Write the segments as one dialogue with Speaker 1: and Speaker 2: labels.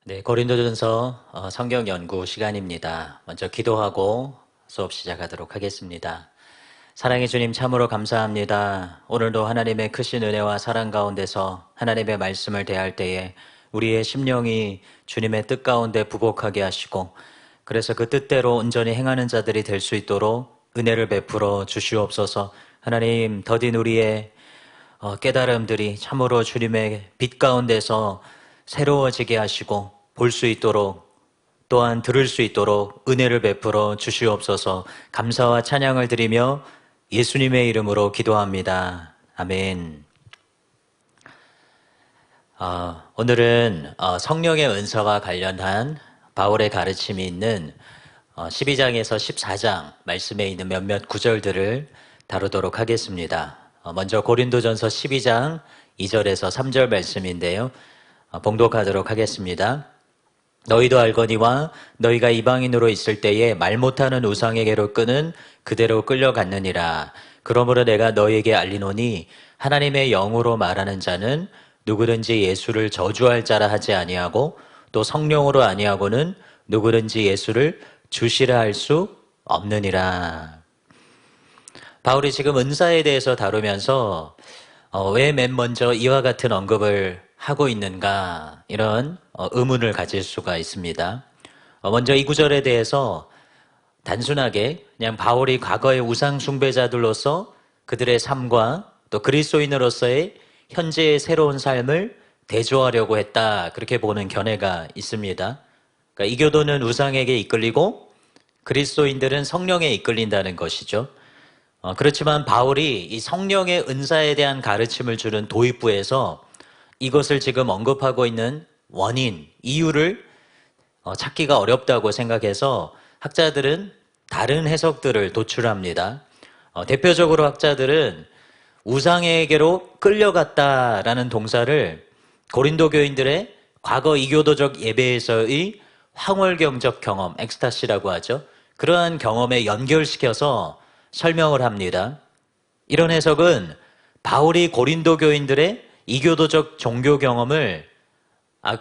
Speaker 1: 네, 고린도전서 성경 연구 시간입니다. 먼저 기도하고 수업 시작하도록 하겠습니다. 사랑의 주님 참으로 감사합니다. 오늘도 하나님의 크신 은혜와 사랑 가운데서 하나님의 말씀을 대할 때에 우리의 심령이 주님의 뜻 가운데 부복하게 하시고 그래서 그 뜻대로 온전히 행하는 자들이 될 수 있도록 은혜를 베풀어 주시옵소서. 하나님 더딘 우리의 깨달음들이 참으로 주님의 빛 가운데서 새로워지게 하시고 볼 수 있도록 또한 들을 수 있도록 은혜를 베풀어 주시옵소서. 감사와 찬양을 드리며 예수님의 이름으로 기도합니다. 아멘. 오늘은 성령의 은사와 관련한 바울의 가르침이 있는 12장에서 14장 말씀에 있는 몇몇 구절들을 다루도록 하겠습니다. 먼저 고린도전서 12장 2절에서 3절 말씀인데요. 봉독하도록 하겠습니다. 너희도 알거니와 너희가 이방인으로 있을 때에 말 못하는 우상에게로 끄는 그대로 끌려갔느니라. 그러므로 내가 너희에게 알리노니 하나님의 영으로 말하는 자는 누구든지 예수를 저주할 자라 하지 아니하고 또 성령으로 아니하고는 누구든지 예수를 주시라 할 수 없느니라. 바울이 지금 은사에 대해서 다루면서 왜 맨 먼저 이와 같은 언급을 하고 있는가, 이런 의문을 가질 수가 있습니다. 먼저 이 구절에 대해서 단순하게 그냥 바울이 과거의 우상 숭배자들로서 그들의 삶과 또 그리스도인으로서의 현재의 새로운 삶을 대조하려고 했다, 그렇게 보는 견해가 있습니다. 그러니까 이교도는 우상에게 이끌리고 그리스도인들은 성령에 이끌린다는 것이죠. 그렇지만 바울이 이 성령의 은사에 대한 가르침을 주는 도입부에서 이것을 지금 언급하고 있는 원인, 이유를 찾기가 어렵다고 생각해서 학자들은 다른 해석들을 도출합니다. 대표적으로 학자들은 우상에게로 끌려갔다라는 동사를 고린도 교인들의 과거 이교도적 예배에서의 황홀경적 경험, 엑스타시라고 하죠. 그러한 경험에 연결시켜서 설명을 합니다. 이런 해석은 바울이 고린도 교인들의 이교도적 종교 경험을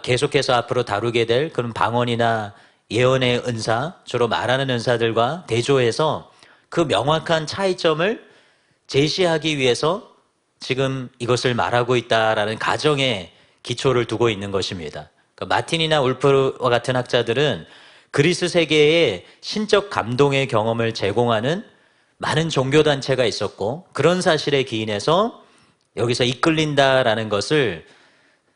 Speaker 1: 계속해서 앞으로 다루게 될 그런 방언이나 예언의 은사, 주로 말하는 은사들과 대조해서 그 명확한 차이점을 제시하기 위해서 지금 이것을 말하고 있다라는 가정에 기초를 두고 있는 것입니다. 마틴이나 울프와 같은 학자들은 그리스 세계에 신적 감동의 경험을 제공하는 많은 종교단체가 있었고 그런 사실에 기인해서 여기서 이끌린다라는 것을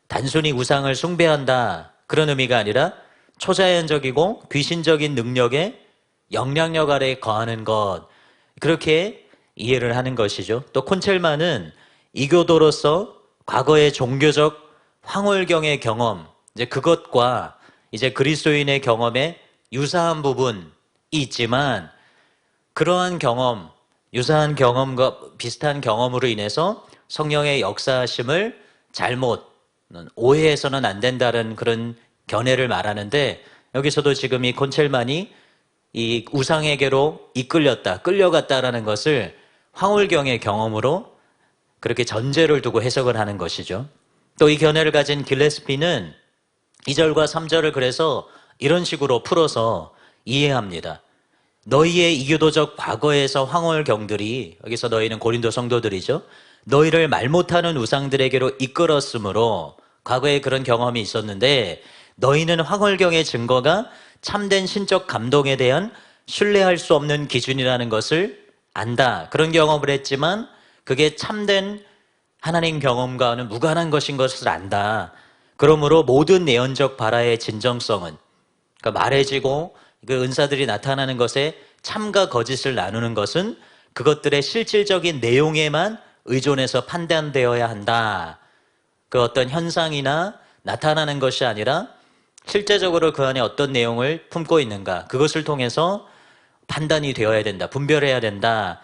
Speaker 1: 단순히 우상을 숭배한다, 그런 의미가 아니라 초자연적이고 귀신적인 능력에 영향력 아래 거하는 것, 그렇게 이해를 하는 것이죠. 또 콘첼만은 이교도로서 과거의 종교적 황홀경의 경험, 이제 그것과 이제 그리스도인의 경험에 유사한 부분이 있지만 그러한 경험, 유사한 경험과 비슷한 경험으로 인해서 성령의 역사하심을 잘못 오해해서는 안 된다는 그런 견해를 말하는데, 여기서도 지금 이 콘첼만이 이 우상에게로 이끌렸다, 끌려갔다라는 것을 황홀경의 경험으로 그렇게 전제를 두고 해석을 하는 것이죠. 또 이 견해를 가진 길레스피는 2절과 3절을 그래서 이런 식으로 풀어서 이해합니다. 너희의 이교도적 과거에서 황홀경들이, 여기서 너희는 고린도 성도들이죠. 너희를 말 못하는 우상들에게로 이끌었으므로 과거에 그런 경험이 있었는데 너희는 황홀경의 증거가 참된 신적 감동에 대한 신뢰할 수 없는 기준이라는 것을 안다. 그런 경험을 했지만 그게 참된 하나님 경험과는 무관한 것인 것을 안다. 그러므로 모든 예언적 발화의 진정성은, 그러니까 말해지고 그 은사들이 나타나는 것에 참과 거짓을 나누는 것은 그것들의 실질적인 내용에만 의존해서 판단되어야 한다. 그 어떤 현상이나 나타나는 것이 아니라 실제적으로 그 안에 어떤 내용을 품고 있는가, 그것을 통해서 판단이 되어야 된다, 분별해야 된다.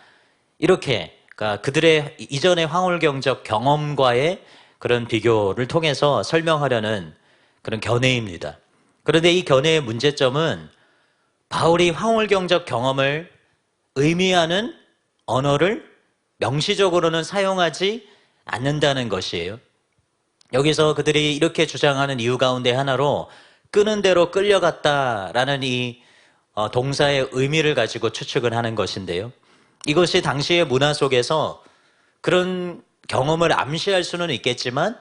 Speaker 1: 이렇게 그러니까 그들의 이전의 황홀경적 경험과의 그런 비교를 통해서 설명하려는 그런 견해입니다. 그런데 이 견해의 문제점은 바울이 황홀경적 경험을 의미하는 언어를 명시적으로는 사용하지 않는다는 것이에요. 여기서 그들이 이렇게 주장하는 이유 가운데 하나로 끄는 대로 끌려갔다라는 이 동사의 의미를 가지고 추측을 하는 것인데요. 이것이 당시의 문화 속에서 그런 경험을 암시할 수는 있겠지만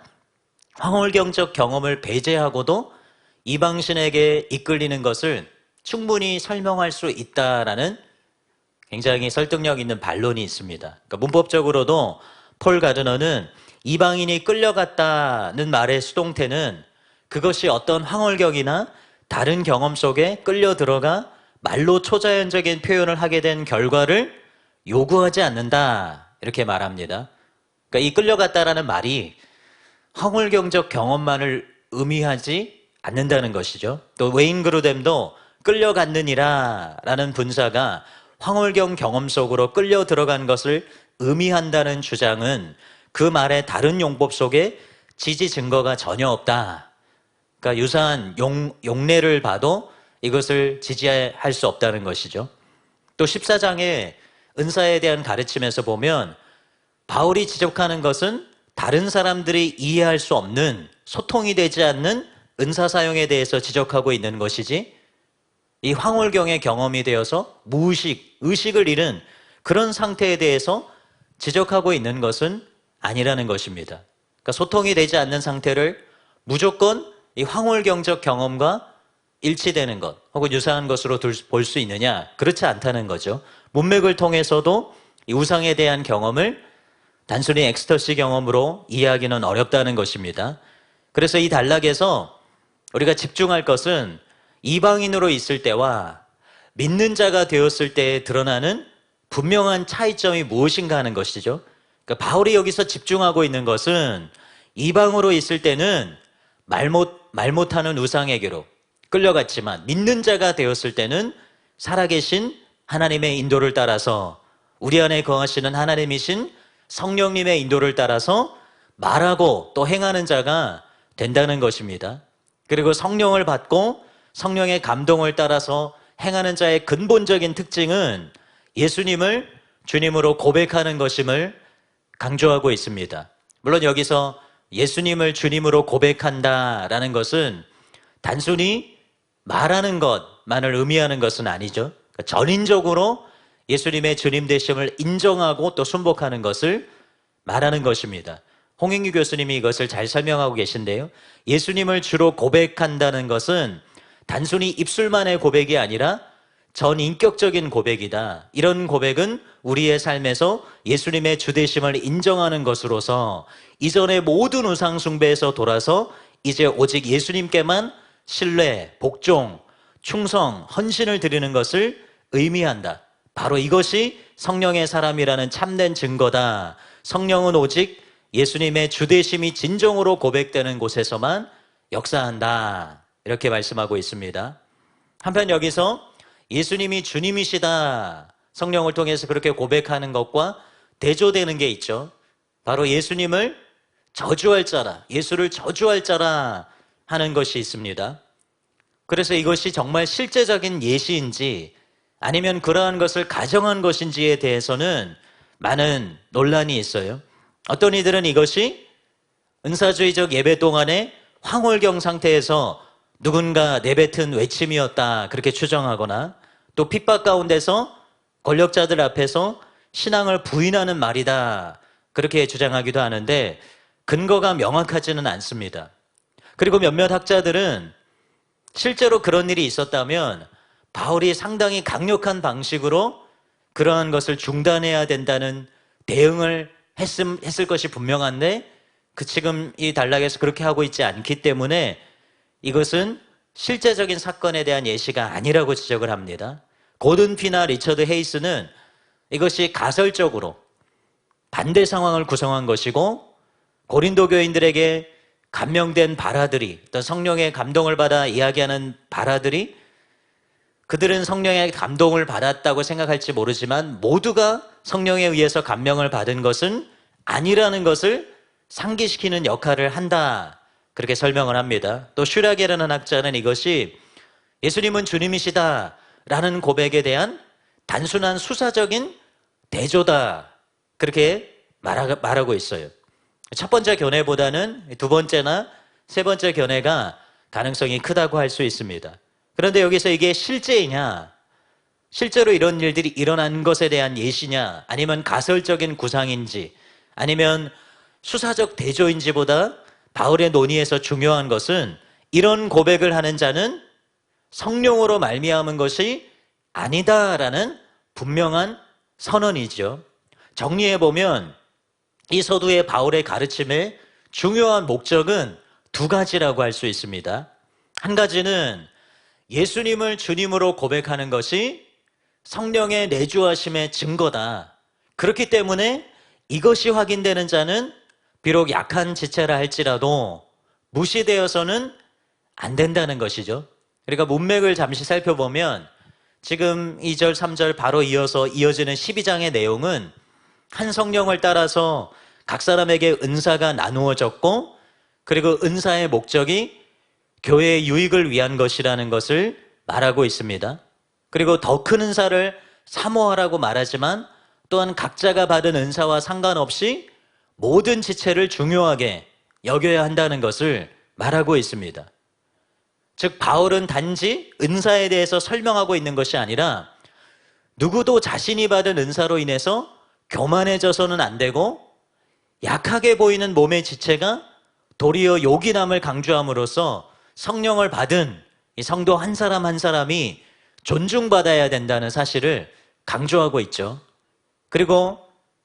Speaker 1: 황홀경적 경험을 배제하고도 이방신에게 이끌리는 것을 충분히 설명할 수 있다라는 굉장히 설득력 있는 반론이 있습니다. 그러니까 문법적으로도 폴 가르너는 이방인이 끌려갔다는 말의 수동태는 그것이 어떤 황홀경이나 다른 경험 속에 끌려 들어가 말로 초자연적인 표현을 하게 된 결과를 요구하지 않는다, 이렇게 말합니다. 그러니까 이 끌려갔다라는 말이 황홀경적 경험만을 의미하지 않는다는 것이죠. 또 웨인 그루뎀도 끌려갔느니라 라는 분사가 황홀경 경험 속으로 끌려 들어간 것을 의미한다는 주장은 그 말의 다른 용법 속에 지지 증거가 전혀 없다. 그러니까 유사한 용례를 봐도 이것을 지지할 수 없다는 것이죠. 또 14장의 은사에 대한 가르침에서 보면 바울이 지적하는 것은 다른 사람들이 이해할 수 없는, 소통이 되지 않는 은사 사용에 대해서 지적하고 있는 것이지, 이 황홀경의 경험이 되어서 무의식, 의식을 잃은 그런 상태에 대해서 지적하고 있는 것은 아니라는 것입니다. 그러니까 소통이 되지 않는 상태를 무조건 이 황홀경적 경험과 일치되는 것 혹은 유사한 것으로 볼 수 있느냐? 그렇지 않다는 거죠. 문맥을 통해서도 이 우상에 대한 경험을 단순히 엑스터시 경험으로 이해하기는 어렵다는 것입니다. 그래서 이 단락에서 우리가 집중할 것은 이방인으로 있을 때와 믿는 자가 되었을 때에 드러나는 분명한 차이점이 무엇인가 하는 것이죠. 그러니까 바울이 여기서 집중하고 있는 것은 이방으로 있을 때는 말 못하는 우상에게로 끌려갔지만 믿는 자가 되었을 때는 살아계신 하나님의 인도를 따라서 우리 안에 거하시는 하나님이신 성령님의 인도를 따라서 말하고 또 행하는 자가 된다는 것입니다. 그리고 성령을 받고 성령의 감동을 따라서 행하는 자의 근본적인 특징은 예수님을 주님으로 고백하는 것임을 강조하고 있습니다. 물론 여기서 예수님을 주님으로 고백한다라는 것은 단순히 말하는 것만을 의미하는 것은 아니죠. 그러니까 전인적으로 예수님의 주님 되심을 인정하고 또 순복하는 것을 말하는 것입니다. 홍인규 교수님이 이것을 잘 설명하고 계신데요. 예수님을 주로 고백한다는 것은 단순히 입술만의 고백이 아니라 전인격적인 고백이다. 이런 고백은 우리의 삶에서 예수님의 주되심을 인정하는 것으로서 이전의 모든 우상 숭배에서 돌아서 이제 오직 예수님께만 신뢰, 복종, 충성, 헌신을 드리는 것을 의미한다. 바로 이것이 성령의 사람이라는 참된 증거다. 성령은 오직 예수님의 주되심이 진정으로 고백되는 곳에서만 역사한다. 이렇게 말씀하고 있습니다. 한편 여기서 예수님이 주님이시다, 성령을 통해서 그렇게 고백하는 것과 대조되는 게 있죠. 바로 예수님을 저주할 자라, 예수를 저주할 자라 하는 것이 있습니다. 그래서 이것이 정말 실제적인 예시인지 아니면 그러한 것을 가정한 것인지에 대해서는 많은 논란이 있어요. 어떤 이들은 이것이 은사주의적 예배 동안에 황홀경 상태에서 누군가 내뱉은 외침이었다, 그렇게 추정하거나 또 핍박 가운데서 권력자들 앞에서 신앙을 부인하는 말이다, 그렇게 주장하기도 하는데 근거가 명확하지는 않습니다. 그리고 몇몇 학자들은 실제로 그런 일이 있었다면 바울이 상당히 강력한 방식으로 그러한 것을 중단해야 된다는 대응을 했을 것이 분명한데 지금 이 단락에서 그렇게 하고 있지 않기 때문에 이것은 실제적인 사건에 대한 예시가 아니라고 지적을 합니다. 고든 피나 리처드 헤이스는 이것이 가설적으로 반대 상황을 구성한 것이고 고린도 교인들에게 감명된 바라들이, 어떤 성령의 감동을 받아 이야기하는 바라들이 그들은 성령의 감동을 받았다고 생각할지 모르지만 모두가 성령에 의해서 감명을 받은 것은 아니라는 것을 상기시키는 역할을 한다, 그렇게 설명을 합니다. 또 슈라게라는 학자는 이것이 예수님은 주님이시다 라는 고백에 대한 단순한 수사적인 대조다, 그렇게 말하고 있어요. 첫 번째 견해보다는 두 번째나 세 번째 견해가 가능성이 크다고 할 수 있습니다. 그런데 여기서 이게 실제이냐, 실제로 이런 일들이 일어난 것에 대한 예시냐, 아니면 가설적인 구상인지, 아니면 수사적 대조인지보다 바울의 논의에서 중요한 것은 이런 고백을 하는 자는 성령으로 말미암은 것이 아니다라는 분명한 선언이죠. 정리해보면 이 서두의 바울의 가르침의 중요한 목적은 두 가지라고 할 수 있습니다. 한 가지는 예수님을 주님으로 고백하는 것이 성령의 내주하심의 증거다. 그렇기 때문에 이것이 확인되는 자는 비록 약한 지체라 할지라도 무시되어서는 안 된다는 것이죠. 그러니까 문맥을 잠시 살펴보면 지금 2절, 3절 바로 이어서 이어지는 12장의 내용은 한 성령을 따라서 각 사람에게 은사가 나누어졌고, 그리고 은사의 목적이 교회의 유익을 위한 것이라는 것을 말하고 있습니다. 그리고 더 큰 은사를 사모하라고 말하지만 또한 각자가 받은 은사와 상관없이 모든 지체를 중요하게 여겨야 한다는 것을 말하고 있습니다. 즉 바울은 단지 은사에 대해서 설명하고 있는 것이 아니라 누구도 자신이 받은 은사로 인해서 교만해져서는 안 되고, 약하게 보이는 몸의 지체가 도리어 요긴함을 강조함으로써 성령을 받은 이 성도 한 사람 한 사람이 존중받아야 된다는 사실을 강조하고 있죠. 그리고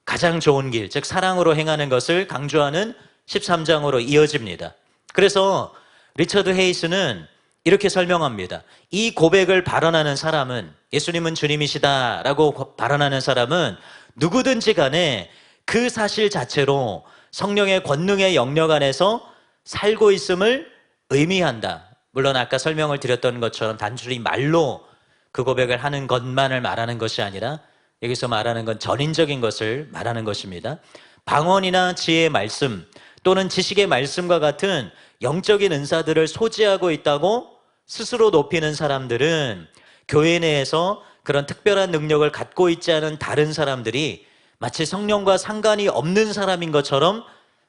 Speaker 1: 가장 좋은 길, 즉 사랑으로 행하는 것을 강조하는 13장으로 이어집니다. 그래서 리처드 헤이스는 이렇게 설명합니다. 이 고백을 발언하는 사람은, 예수님은 주님이시다라고 발언하는 사람은 누구든지 간에 그 사실 자체로 성령의 권능의 영역 안에서 살고 있음을 의미한다. 물론 아까 설명을 드렸던 것처럼 단순히 말로 그 고백을 하는 것만을 말하는 것이 아니라 여기서 말하는 건 전인적인 것을 말하는 것입니다. 방언이나 지혜의 말씀 또는 지식의 말씀과 같은 영적인 은사들을 소지하고 있다고 스스로 높이는 사람들은 교회 내에서 그런 특별한 능력을 갖고 있지 않은 다른 사람들이 마치 성령과 상관이 없는 사람인 것처럼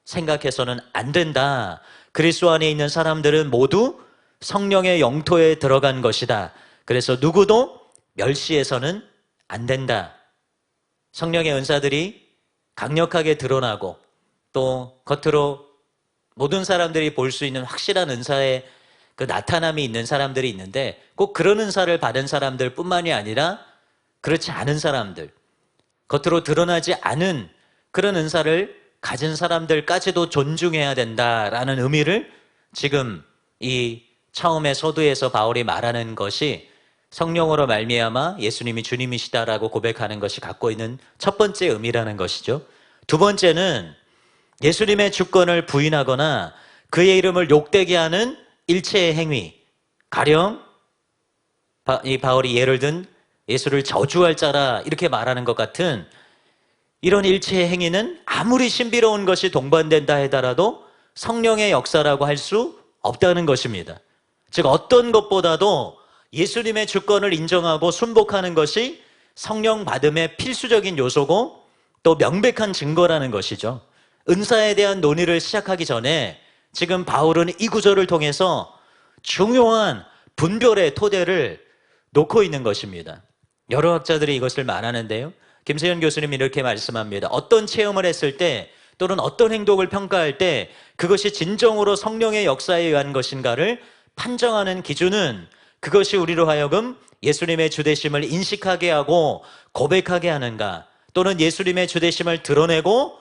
Speaker 1: 생각해서는 안 된다. 그리스도 안에 있는 사람들은 모두 성령의 영토에 들어간 것이다. 그래서 누구도 멸시해서는 안 된다. 성령의 은사들이 강력하게 드러나고 또 겉으로 모든 사람들이 볼 수 있는 확실한 은사의 그 나타남이 있는 사람들이 있는데, 꼭 그런 은사를 받은 사람들 뿐만이 아니라 그렇지 않은 사람들, 겉으로 드러나지 않은 그런 은사를 가진 사람들까지도 존중해야 된다라는 의미를 지금 이 처음에 서두에서 바울이 말하는 것이 성령으로 말미암아 예수님이 주님이시다라고 고백하는 것이 갖고 있는 첫 번째 의미라는 것이죠. 두 번째는 예수님의 주권을 부인하거나 그의 이름을 욕되게 하는 일체의 행위, 가령 이 바울이 예를 든 예수를 저주할 자라 이렇게 말하는 것 같은 이런 일체의 행위는 아무리 신비로운 것이 동반된다 하더라도 성령의 역사라고 할 수 없다는 것입니다. 즉 어떤 것보다도 예수님의 주권을 인정하고 순복하는 것이 성령 받음의 필수적인 요소고 또 명백한 증거라는 것이죠. 은사에 대한 논의를 시작하기 전에 지금 바울은 이 구절을 통해서 중요한 분별의 토대를 놓고 있는 것입니다. 여러 학자들이 이것을 말하는데요. 김세현 교수님이 이렇게 말씀합니다. 어떤 체험을 했을 때 또는 어떤 행동을 평가할 때 그것이 진정으로 성령의 역사에 의한 것인가를 판정하는 기준은 그것이 우리로 하여금 예수님의 주되심을 인식하게 하고 고백하게 하는가, 또는 예수님의 주되심을 드러내고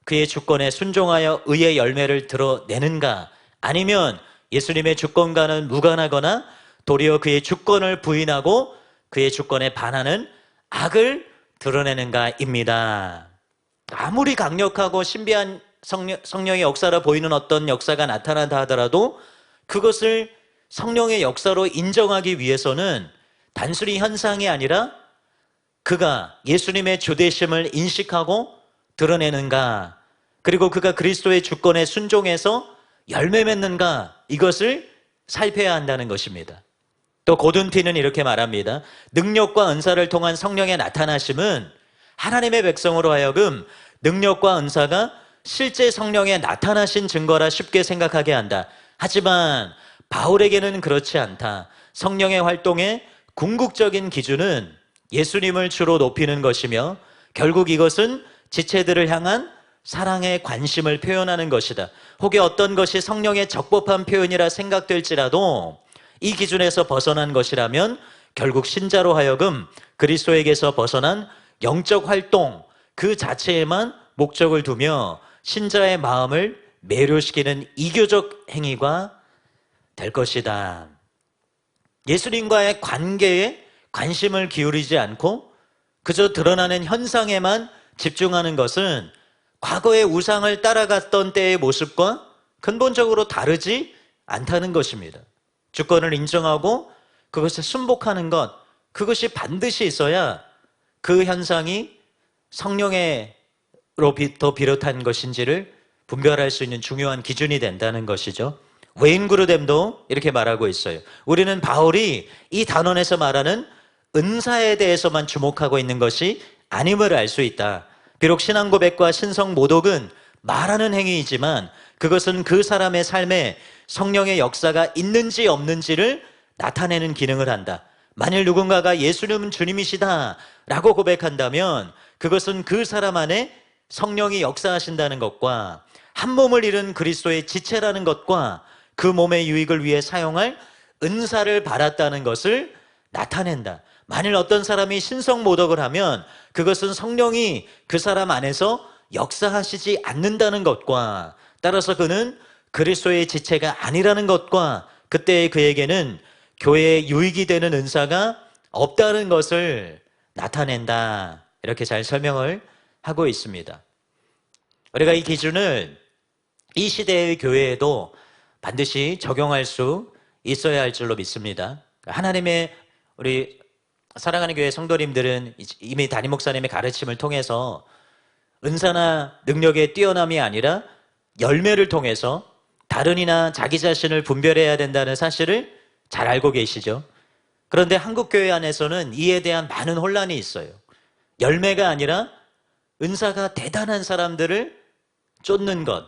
Speaker 1: 그의 주권에 순종하여 의의 열매를 드러내는가, 아니면 예수님의 주권과는 무관하거나 도리어 그의 주권을 부인하고 그의 주권에 반하는 악을 드러내는가입니다. 아무리 강력하고 신비한 성령의 역사로 보이는 어떤 역사가 나타난다 하더라도 그것을 성령의 역사로 인정하기 위해서는 단순히 현상이 아니라 그가 예수님의 주되심을 인식하고 드러내는가, 그리고 그가 그리스도의 주권에 순종해서 열매 맺는가, 이것을 살펴야 한다는 것입니다. 또 고든티는 이렇게 말합니다. 능력과 은사를 통한 성령의 나타나심은 하나님의 백성으로 하여금 능력과 은사가 실제 성령의 나타나신 증거라 쉽게 생각하게 한다. 하지만 바울에게는 그렇지 않다. 성령의 활동의 궁극적인 기준은 예수님을 주로 높이는 것이며 결국 이것은 지체들을 향한 사랑의 관심을 표현하는 것이다. 혹여 어떤 것이 성령의 적법한 표현이라 생각될지라도 이 기준에서 벗어난 것이라면 결국 신자로 하여금 그리스도에게서 벗어난 영적 활동 그 자체에만 목적을 두며 신자의 마음을 매료시키는 이교적 행위가 될 것이다. 예수님과의 관계에 관심을 기울이지 않고 그저 드러나는 현상에만 집중하는 것은 과거의 우상을 따라갔던 때의 모습과 근본적으로 다르지 않다는 것입니다. 주권을 인정하고 그것에 순복하는 것, 그것이 반드시 있어야 그 현상이 성령으로부터 비롯한 것인지를 분별할 수 있는 중요한 기준이 된다는 것이죠. 웨인 그루뎀도 이렇게 말하고 있어요. 우리는 바울이 이 단원에서 말하는 은사에 대해서만 주목하고 있는 것이 아님을 알 수 있다. 비록 신앙 고백과 신성 모독은 말하는 행위이지만 그것은 그 사람의 삶에 성령의 역사가 있는지 없는지를 나타내는 기능을 한다. 만일 누군가가 예수님은 주님이시다 라고 고백한다면 그것은 그 사람 안에 성령이 역사하신다는 것과 한 몸을 이룬 그리스도의 지체라는 것과 그 몸의 유익을 위해 사용할 은사를 받았다는 것을 나타낸다. 만일 어떤 사람이 신성 모독을 하면 그것은 성령이 그 사람 안에서 역사하시지 않는다는 것과 따라서 그는 그리스도의 지체가 아니라는 것과 그때 그에게는 교회의 유익이 되는 은사가 없다는 것을 나타낸다. 이렇게 잘 설명을 하고 있습니다. 우리가 이 기준을 이 시대의 교회에도 반드시 적용할 수 있어야 할 줄로 믿습니다. 하나님의 우리 사랑하는 교회 성도님들은 이미 담임 목사님의 가르침을 통해서 은사나 능력의 뛰어남이 아니라 열매를 통해서 다른 이나 자기 자신을 분별해야 된다는 사실을 잘 알고 계시죠. 그런데 한국교회 안에서는 이에 대한 많은 혼란이 있어요. 열매가 아니라 은사가 대단한 사람들을 쫓는 것,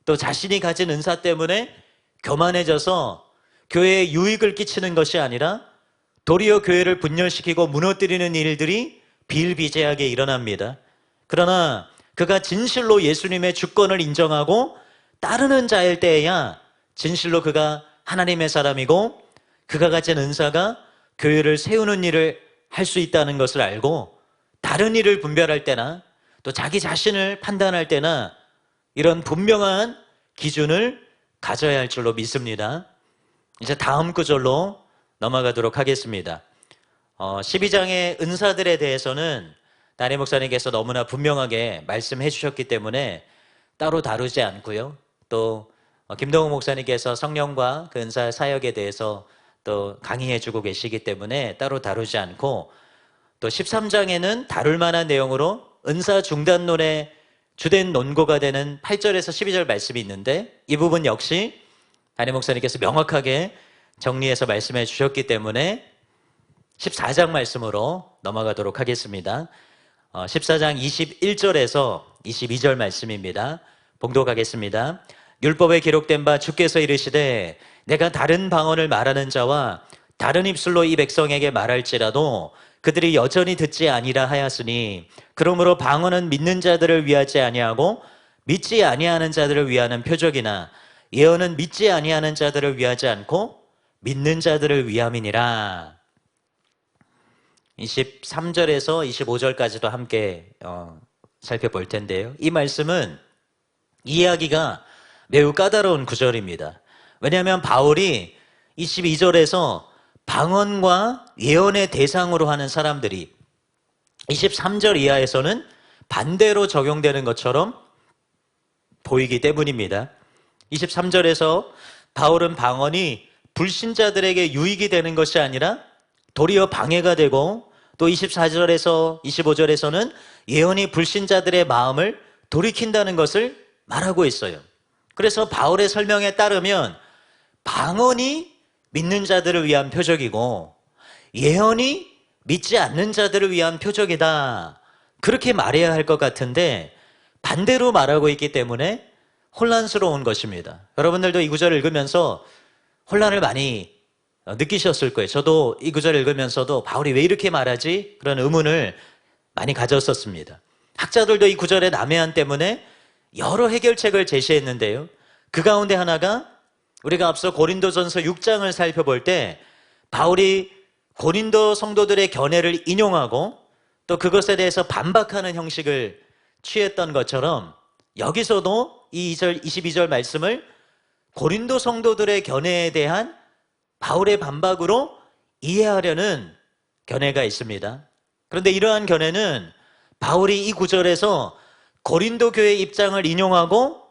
Speaker 1: 또 자신이 가진 은사 때문에 교만해져서 교회에 유익을 끼치는 것이 아니라 도리어 교회를 분열시키고 무너뜨리는 일들이 비일비재하게 일어납니다. 그러나 그가 진실로 예수님의 주권을 인정하고 따르는 자일 때에야 진실로 그가 하나님의 사람이고 그가 가진 은사가 교회를 세우는 일을 할 수 있다는 것을 알고 다른 일을 분별할 때나 또 자기 자신을 판단할 때나 이런 분명한 기준을 가져야 할 줄로 믿습니다. 이제 다음 구절로 넘어가도록 하겠습니다. 12장의 은사들에 대해서는 담임 목사님께서 너무나 분명하게 말씀해 주셨기 때문에 따로 다루지 않고요. 또 김동욱 목사님께서 성령과 그 은사 사역에 대해서 또 강의해 주고 계시기 때문에 따로 다루지 않고 또 13장에는 다룰 만한 내용으로 은사 중단론의 주된 논거가 되는 8절에서 12절 말씀이 있는데 이 부분 역시 담임 목사님께서 명확하게 정리해서 말씀해 주셨기 때문에 14장 말씀으로 넘어가도록 하겠습니다. 14장 21절에서 22절 말씀입니다. 봉독하겠습니다. 율법에 기록된 바 주께서 이르시되 내가 다른 방언을 말하는 자와 다른 입술로 이 백성에게 말할지라도 그들이 여전히 듣지 아니라 하였으니 그러므로 방언은 믿는 자들을 위하지 아니하고 믿지 아니하는 자들을 위하는 표적이나 예언은 믿지 아니하는 자들을 위하지 않고 믿는 자들을 위함이니라. 23절에서 25절까지도 함께 살펴볼 텐데요. 이 말씀은 이해하기가 매우 까다로운 구절입니다. 왜냐하면 바울이 22절에서 방언과 예언의 대상으로 하는 사람들이 23절 이하에서는 반대로 적용되는 것처럼 보이기 때문입니다. 23절에서 바울은 방언이 불신자들에게 유익이 되는 것이 아니라 도리어 방해가 되고 또 24절에서 25절에서는 예언이 불신자들의 마음을 돌이킨다는 것을 말하고 있어요. 그래서 바울의 설명에 따르면 방언이 믿는 자들을 위한 표적이고 예언이 믿지 않는 자들을 위한 표적이다. 그렇게 말해야 할 것 같은데 반대로 말하고 있기 때문에 혼란스러운 것입니다. 여러분들도 이 구절을 읽으면서 혼란을 많이 느끼셨을 거예요. 저도 이 구절 읽으면서도 바울이 왜 이렇게 말하지? 그런 의문을 많이 가졌었습니다. 학자들도 이 구절의 남해안 때문에 여러 해결책을 제시했는데요. 그 가운데 하나가 우리가 앞서 고린도전서 6장을 살펴볼 때 바울이 고린도 성도들의 견해를 인용하고 또 그것에 대해서 반박하는 형식을 취했던 것처럼 여기서도 이 2절, 22절 말씀을 고린도 성도들의 견해에 대한 바울의 반박으로 이해하려는 견해가 있습니다. 그런데 이러한 견해는 바울이 이 구절에서 고린도 교회 입장을 인용하고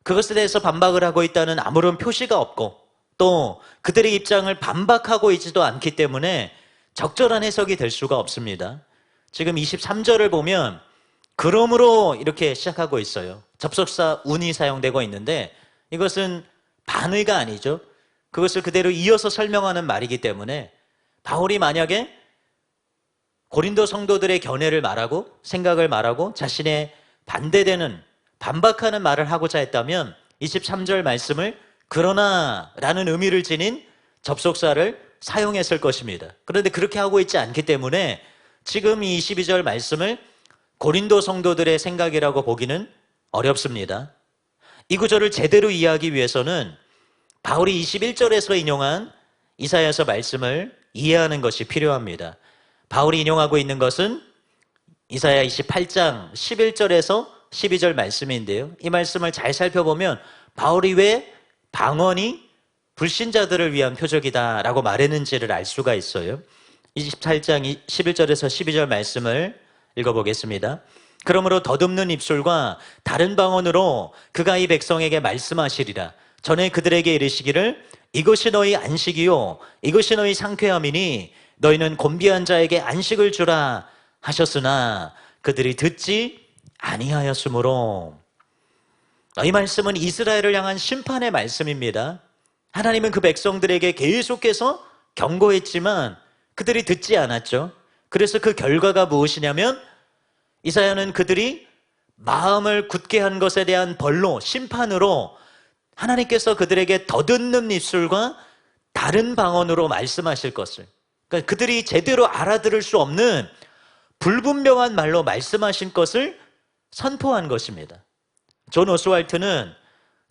Speaker 1: 그것에 대해서 반박을 하고 있다는 아무런 표시가 없고 또 그들의 입장을 반박하고 있지도 않기 때문에 적절한 해석이 될 수가 없습니다. 지금 23절을 보면 그러므로 이렇게 시작하고 있어요. 접속사 운이 사용되고 있는데 이것은 반의가 아니죠. 그것을 그대로 이어서 설명하는 말이기 때문에 바울이 만약에 고린도 성도들의 견해를 말하고 생각을 말하고 자신의 반대되는 반박하는 말을 하고자 했다면 23절 말씀을 그러나 라는 의미를 지닌 접속사를 사용했을 것입니다. 그런데 그렇게 하고 있지 않기 때문에 지금 이 22절 말씀을 고린도 성도들의 생각이라고 보기는 어렵습니다. 이 구절을 제대로 이해하기 위해서는 바울이 21절에서 인용한 이사야서 말씀을 이해하는 것이 필요합니다. 바울이 인용하고 있는 것은 이사야 28장 11절에서 12절 말씀인데요. 이 말씀을 잘 살펴보면 바울이 왜 방언이 불신자들을 위한 표적이다라고 말했는지를 알 수가 있어요. 28장 11절에서 12절 말씀을 읽어보겠습니다. 그러므로 더듬는 입술과 다른 방언으로 그가 이 백성에게 말씀하시리라. 전에 그들에게 이르시기를 이것이 너희 안식이요 이것이 너희 상쾌함이니 너희는 곤비한 자에게 안식을 주라 하셨으나 그들이 듣지 아니하였으므로. 이 말씀은 이스라엘을 향한 심판의 말씀입니다. 하나님은 그 백성들에게 계속해서 경고했지만 그들이 듣지 않았죠. 그래서 그 결과가 무엇이냐면 이사야는 그들이 마음을 굳게 한 것에 대한 벌로 심판으로 하나님께서 그들에게 더듬는 입술과 다른 방언으로 말씀하실 것을, 그러니까 그들이 제대로 알아들을 수 없는 불분명한 말로 말씀하신 것을 선포한 것입니다. 존 오스왈트는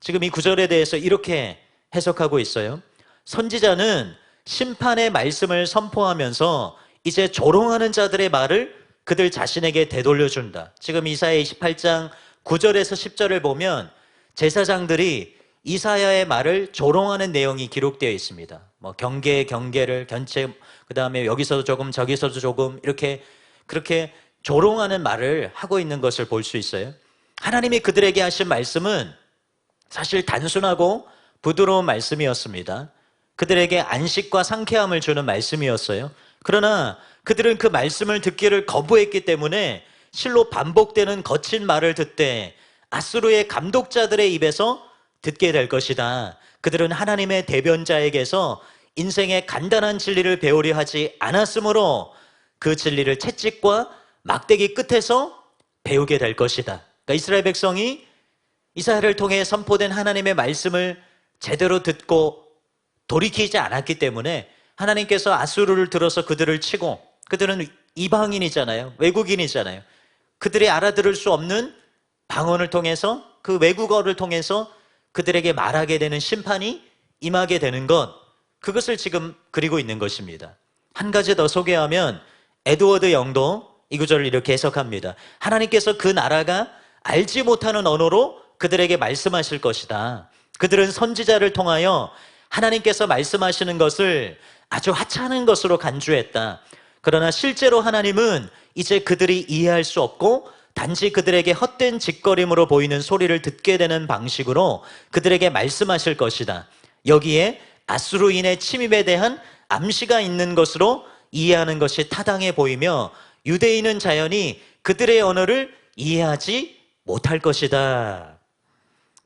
Speaker 1: 지금 이 구절에 대해서 이렇게 해석하고 있어요. 선지자는 심판의 말씀을 선포하면서 이제 조롱하는 자들의 말을 그들 자신에게 되돌려준다. 지금 이사야 28장 9절에서 10절을 보면 제사장들이 이사야의 말을 조롱하는 내용이 기록되어 있습니다. 경계를 견체, 그 다음에 여기서도 조금 저기서도 조금 이렇게 그렇게 조롱하는 말을 하고 있는 것을 볼 수 있어요. 하나님이 그들에게 하신 말씀은 사실 단순하고 부드러운 말씀이었습니다. 그들에게 안식과 상쾌함을 주는 말씀이었어요. 그러나 그들은 그 말씀을 듣기를 거부했기 때문에 실로 반복되는 거친 말을 듣되 아수르의 감독자들의 입에서 듣게 될 것이다. 그들은 하나님의 대변자에게서 인생의 간단한 진리를 배우려 하지 않았으므로 그 진리를 채찍과 막대기 끝에서 배우게 될 것이다. 그러니까 이스라엘 백성이 이사야를 통해 선포된 하나님의 말씀을 제대로 듣고 돌이키지 않았기 때문에 하나님께서 아수르를 들어서 그들을 치고, 그들은 이방인이잖아요. 외국인이잖아요. 그들이 알아들을 수 없는 방언을 통해서, 그 외국어를 통해서 그들에게 말하게 되는 심판이 임하게 되는 것, 그것을 지금 그리고 있는 것입니다. 한 가지 더 소개하면 에드워드 영도 이 구절을 이렇게 해석합니다. 하나님께서 그 나라가 알지 못하는 언어로 그들에게 말씀하실 것이다. 그들은 선지자를 통하여 하나님께서 말씀하시는 것을 아주 하찮은 것으로 간주했다. 그러나 실제로 하나님은 이제 그들이 이해할 수 없고 단지 그들에게 헛된 짓거림으로 보이는 소리를 듣게 되는 방식으로 그들에게 말씀하실 것이다. 여기에 아수르인의 침입에 대한 암시가 있는 것으로 이해하는 것이 타당해 보이며 유대인은 자연히 그들의 언어를 이해하지 못할 것이다.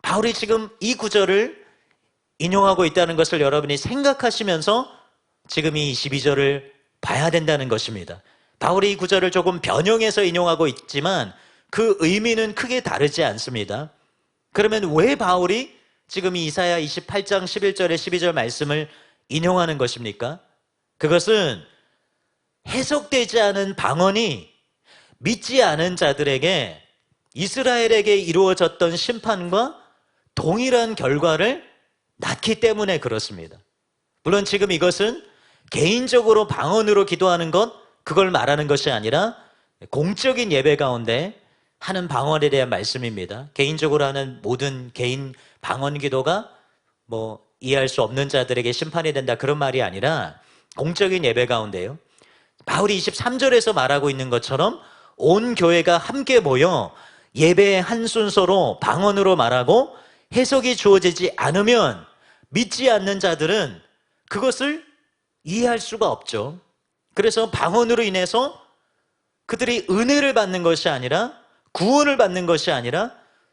Speaker 1: 바울이 지금 이 구절을 인용하고 있다는 것을 여러분이 생각하시면서 지금 이 22절을 봐야 된다는 것입니다. 바울이 이 구절을 조금 변형해서 인용하고 있지만 그 의미는 크게 다르지 않습니다. 그러면 왜 바울이 지금 이 이사야 28장 11절에 12절 말씀을 인용하는 것입니까? 그것은 해석되지 않은 방언이 믿지 않은 자들에게, 이스라엘에게 이루어졌던 심판과 동일한 결과를 낳기 때문에 그렇습니다. 물론 지금 이것은 개인적으로 방언으로 기도하는 것, 그걸 말하는 것이 아니라 공적인 예배 가운데 하는 방언에 대한 말씀입니다. 개인적으로 하는 모든 개인 방언 기도가 이해할 수 없는 자들에게 심판이 된다, 그런 말이 아니라 공적인 예배 가운데요, 바울이 23절에서 말하고 있는 것처럼 온 교회가 함께 모여 예배의 한 순서로 방언으로 말하고 해석이 주어지지 않으면 믿지 않는 자들은 그것을 이해할 수가 없죠. 그래서 방언으로 인해서 그들이 은혜를 받는 것이 아니라, 구원을 받는 것이 아니라,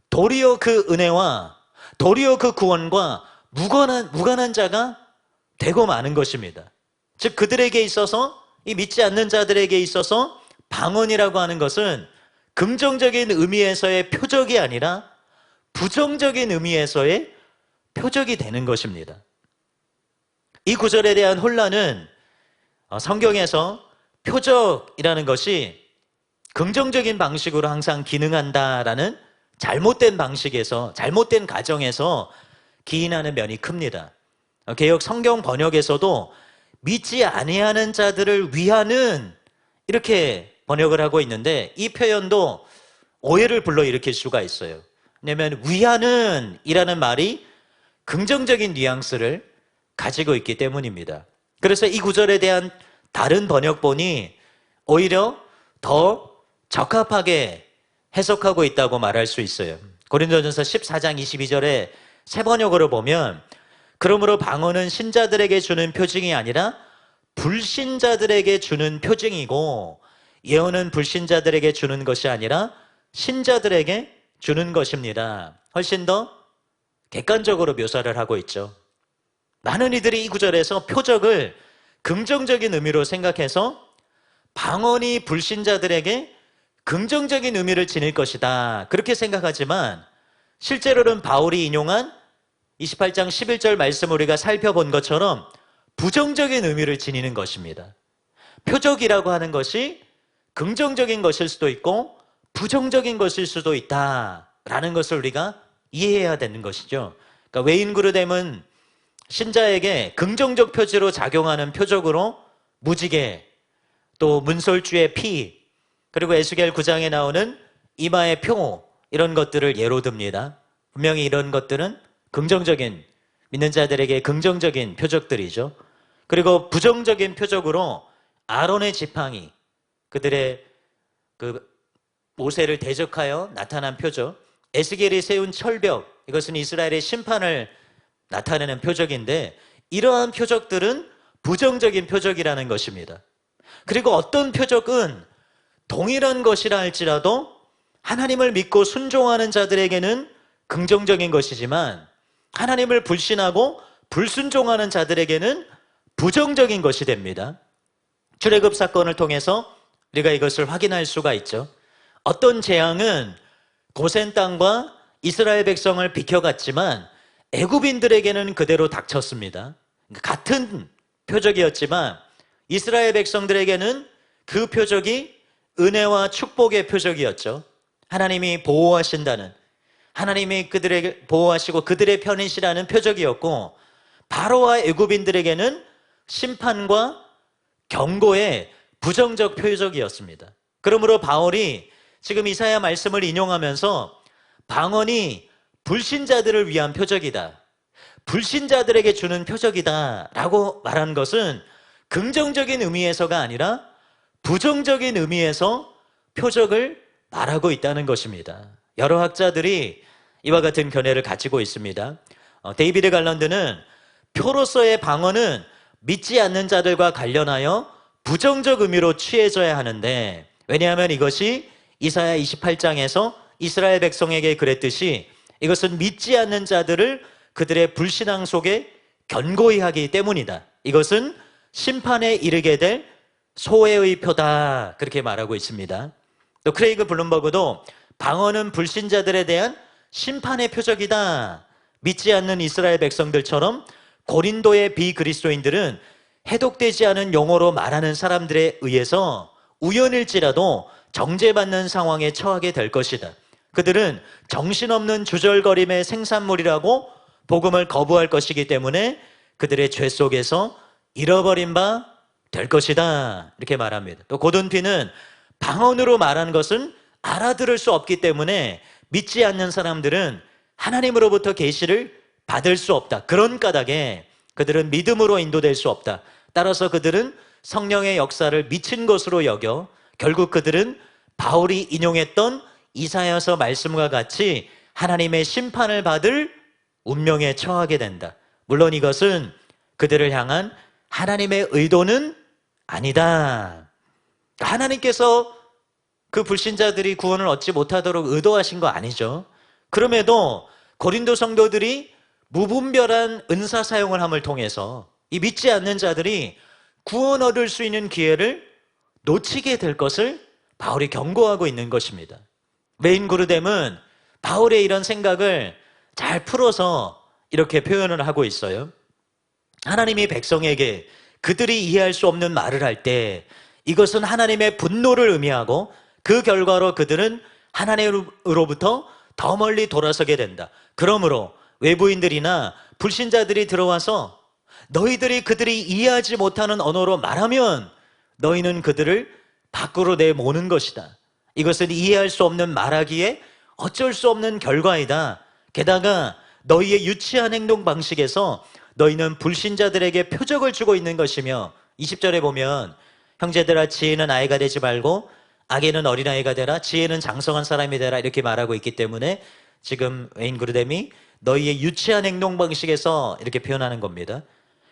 Speaker 1: 도리어 그 은혜와 도리어 그 구원과 무관한 자가 되고 마는 것입니다. 즉 그들에게 있어서, 이 믿지 않는 자들에게 있어서 방언이라고 하는 것은 긍정적인 의미에서의 표적이 아니라 부정적인 의미에서의 표적이 되는 것입니다. 이 구절에 대한 혼란은 성경에서 표적이라는 것이 긍정적인 방식으로 항상 기능한다라는 잘못된 방식에서, 잘못된 가정에서 기인하는 면이 큽니다. 개역 성경 번역에서도 믿지 아니하는 자들을 위하는, 이렇게 번역을 하고 있는데, 이 표현도 오해를 불러일으킬 수가 있어요. 왜냐하면 위하는 이라는 말이 긍정적인 뉘앙스를 가지고 있기 때문입니다. 그래서 이 구절에 대한 다른 번역본이 오히려 더 적합하게 해석하고 있다고 말할 수 있어요. 고린도전서 14장 22절에 새 번역으로 보면, 그러므로 방언은 신자들에게 주는 표징이 아니라 불신자들에게 주는 표징이고, 예언은 불신자들에게 주는 것이 아니라 신자들에게 주는 것입니다. 훨씬 더 객관적으로 묘사를 하고 있죠. 많은 이들이 이 구절에서 표적을 긍정적인 의미로 생각해서 방언이 불신자들에게 긍정적인 의미를 지닐 것이다, 그렇게 생각하지만, 실제로는 바울이 인용한 28장 11절 말씀 우리가 살펴본 것처럼 부정적인 의미를 지니는 것입니다. 표적이라고 하는 것이 긍정적인 것일 수도 있고 부정적인 것일 수도 있다라는 것을 우리가 이해해야 되는 것이죠. 그러니까 외인그루뎀은 신자에게 긍정적 표지로 작용하는 표적으로 무지개, 또 문설주의 피, 그리고 에스겔 9장에 나오는 이마의 표, 이런 것들을 예로 듭니다. 분명히 이런 것들은 긍정적인, 믿는 자들에게 긍정적인 표적들이죠. 그리고 부정적인 표적으로 아론의 지팡이, 그들의 그 모세를 대적하여 나타난 표적, 에스겔이 세운 철벽, 이것은 이스라엘의 심판을 나타내는 표적인데, 이러한 표적들은 부정적인 표적이라는 것입니다. 그리고 어떤 표적은 동일한 것이라 할지라도 하나님을 믿고 순종하는 자들에게는 긍정적인 것이지만, 하나님을 불신하고 불순종하는 자들에게는 부정적인 것이 됩니다. 출애굽 사건을 통해서 우리가 이것을 확인할 수가 있죠. 어떤 재앙은 고센 땅과 이스라엘 백성을 비켜갔지만 애굽인들에게는 그대로 닥쳤습니다. 같은 표적이었지만 이스라엘 백성들에게는 그 표적이 은혜와 축복의 표적이었죠. 하나님이 보호하신다는, 하나님이 그들에게 보호하시고 그들의 편이시라는 표적이었고, 바로와 애굽인들에게는 심판과 경고의 부정적 표적이었습니다. 그러므로 바울이 지금 이사야 말씀을 인용하면서 방언이 불신자들을 위한 표적이다, 불신자들에게 주는 표적이다 라고 말한 것은 긍정적인 의미에서가 아니라 부정적인 의미에서 표적을 말하고 있다는 것입니다. 여러 학자들이 이와 같은 견해를 가지고 있습니다. 데이비드 갈런드는 표로서의 방언은 믿지 않는 자들과 관련하여 부정적 의미로 취해져야 하는데, 왜냐하면 이것이 이사야 28장에서 이스라엘 백성에게 그랬듯이 이것은 믿지 않는 자들을 그들의 불신앙 속에 견고히 하기 때문이다. 이것은 심판에 이르게 될 소회의 표다, 그렇게 말하고 있습니다. 또 크레이그 블룸버그도 방언은 불신자들에 대한 심판의 표적이다 믿지 않는 이스라엘 백성들처럼 고린도의 비그리스도인들은 해독되지 않은 용어로 말하는 사람들에 의해서 우연일지라도 정죄받는 상황에 처하게 될 것이다. 그들은 정신없는 주절거림의 생산물이라고 복음을 거부할 것이기 때문에 그들의 죄 속에서 잃어버린 바 될 것이다. 이렇게 말합니다. 또 고든피는 방언으로 말하는 것은 알아들을 수 없기 때문에 믿지 않는 사람들은 하나님으로부터 계시를 받을 수 없다. 그런 까닭에 그들은 믿음으로 인도될 수 없다. 따라서 그들은 성령의 역사를 미친 것으로 여겨 결국 그들은 바울이 인용했던 이사야서 말씀과 같이 하나님의 심판을 받을 운명에 처하게 된다. 물론 이것은 그들을 향한 하나님의 의도는 아니다. 하나님께서 그 불신자들이 구원을 얻지 못하도록 의도하신 거 아니죠. 그럼에도 고린도 성도들이 무분별한 은사 사용을 함을 통해서 이 믿지 않는 자들이 구원 얻을 수 있는 기회를 놓치게 될 것을 바울이 경고하고 있는 것입니다. 웨인 그루뎀은 바울의 이런 생각을 잘 풀어서 이렇게 표현을 하고 있어요. 하나님이 백성에게 그들이 이해할 수 없는 말을 할 때 이것은 하나님의 분노를 의미하고 그 결과로 그들은 하나님으로부터 더 멀리 돌아서게 된다. 그러므로 외부인들이나 불신자들이 들어와서 너희들이 그들이 이해하지 못하는 언어로 말하면 너희는 그들을 밖으로 내모는 것이다. 이것은 이해할 수 없는 말하기에 어쩔 수 없는 결과이다. 게다가 너희의 유치한 행동 방식에서 너희는 불신자들에게 표적을 주고 있는 것이며 20절에 보면 형제들아 지혜는 아이가 되지 말고 악에는 어린아이가 되라. 지혜는 장성한 사람이 되라. 이렇게 말하고 있기 때문에 지금 웨인 그루뎀이 너희의 유치한 행동 방식에서 이렇게 표현하는 겁니다.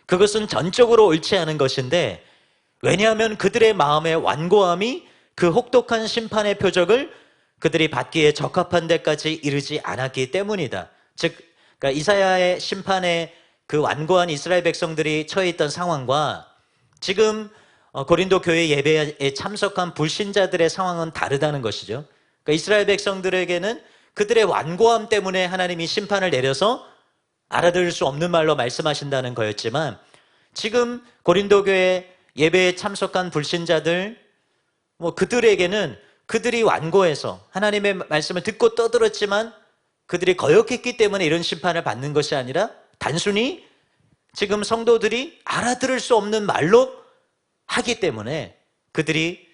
Speaker 1: 그것은 전적으로 옳지 않은 것인데 왜냐하면 그들의 마음의 완고함이 그 혹독한 심판의 표적을 그들이 받기에 적합한 데까지 이르지 않았기 때문이다. 즉 그러니까 이사야의 심판에 그 완고한 이스라엘 백성들이 처해 있던 상황과 지금 고린도 교회 예배에 참석한 불신자들의 상황은 다르다는 것이죠. 그러니까 이스라엘 백성들에게는 그들의 완고함 때문에 하나님이 심판을 내려서 알아들을 수 없는 말로 말씀하신다는 거였지만 지금 고린도 교회 예배에 참석한 불신자들 그들에게는 그들이 완고해서 하나님의 말씀을 듣고 떠들었지만 그들이 거역했기 때문에 이런 심판을 받는 것이 아니라 단순히 지금 성도들이 알아들을 수 없는 말로 하기 때문에 그들이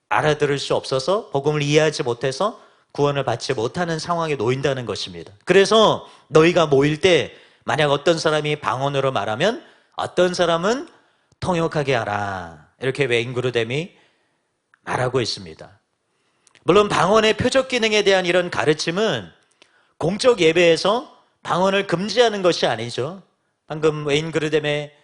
Speaker 1: 알아들을 수 없어서 복음을 이해하지 못해서 구원을 받지 못하는 상황에 놓인다는 것입니다. 그래서 너희가 모일 때 만약 어떤 사람이 방언으로 말하면 어떤 사람은 통역하게 하라. 이렇게 웨인 그루뎀이 말하고 있습니다. 물론 방언의 표적 기능에 대한 이런 가르침은 공적 예배에서 방언을 금지하는 것이 아니죠. 방금 웨인 그루뎀의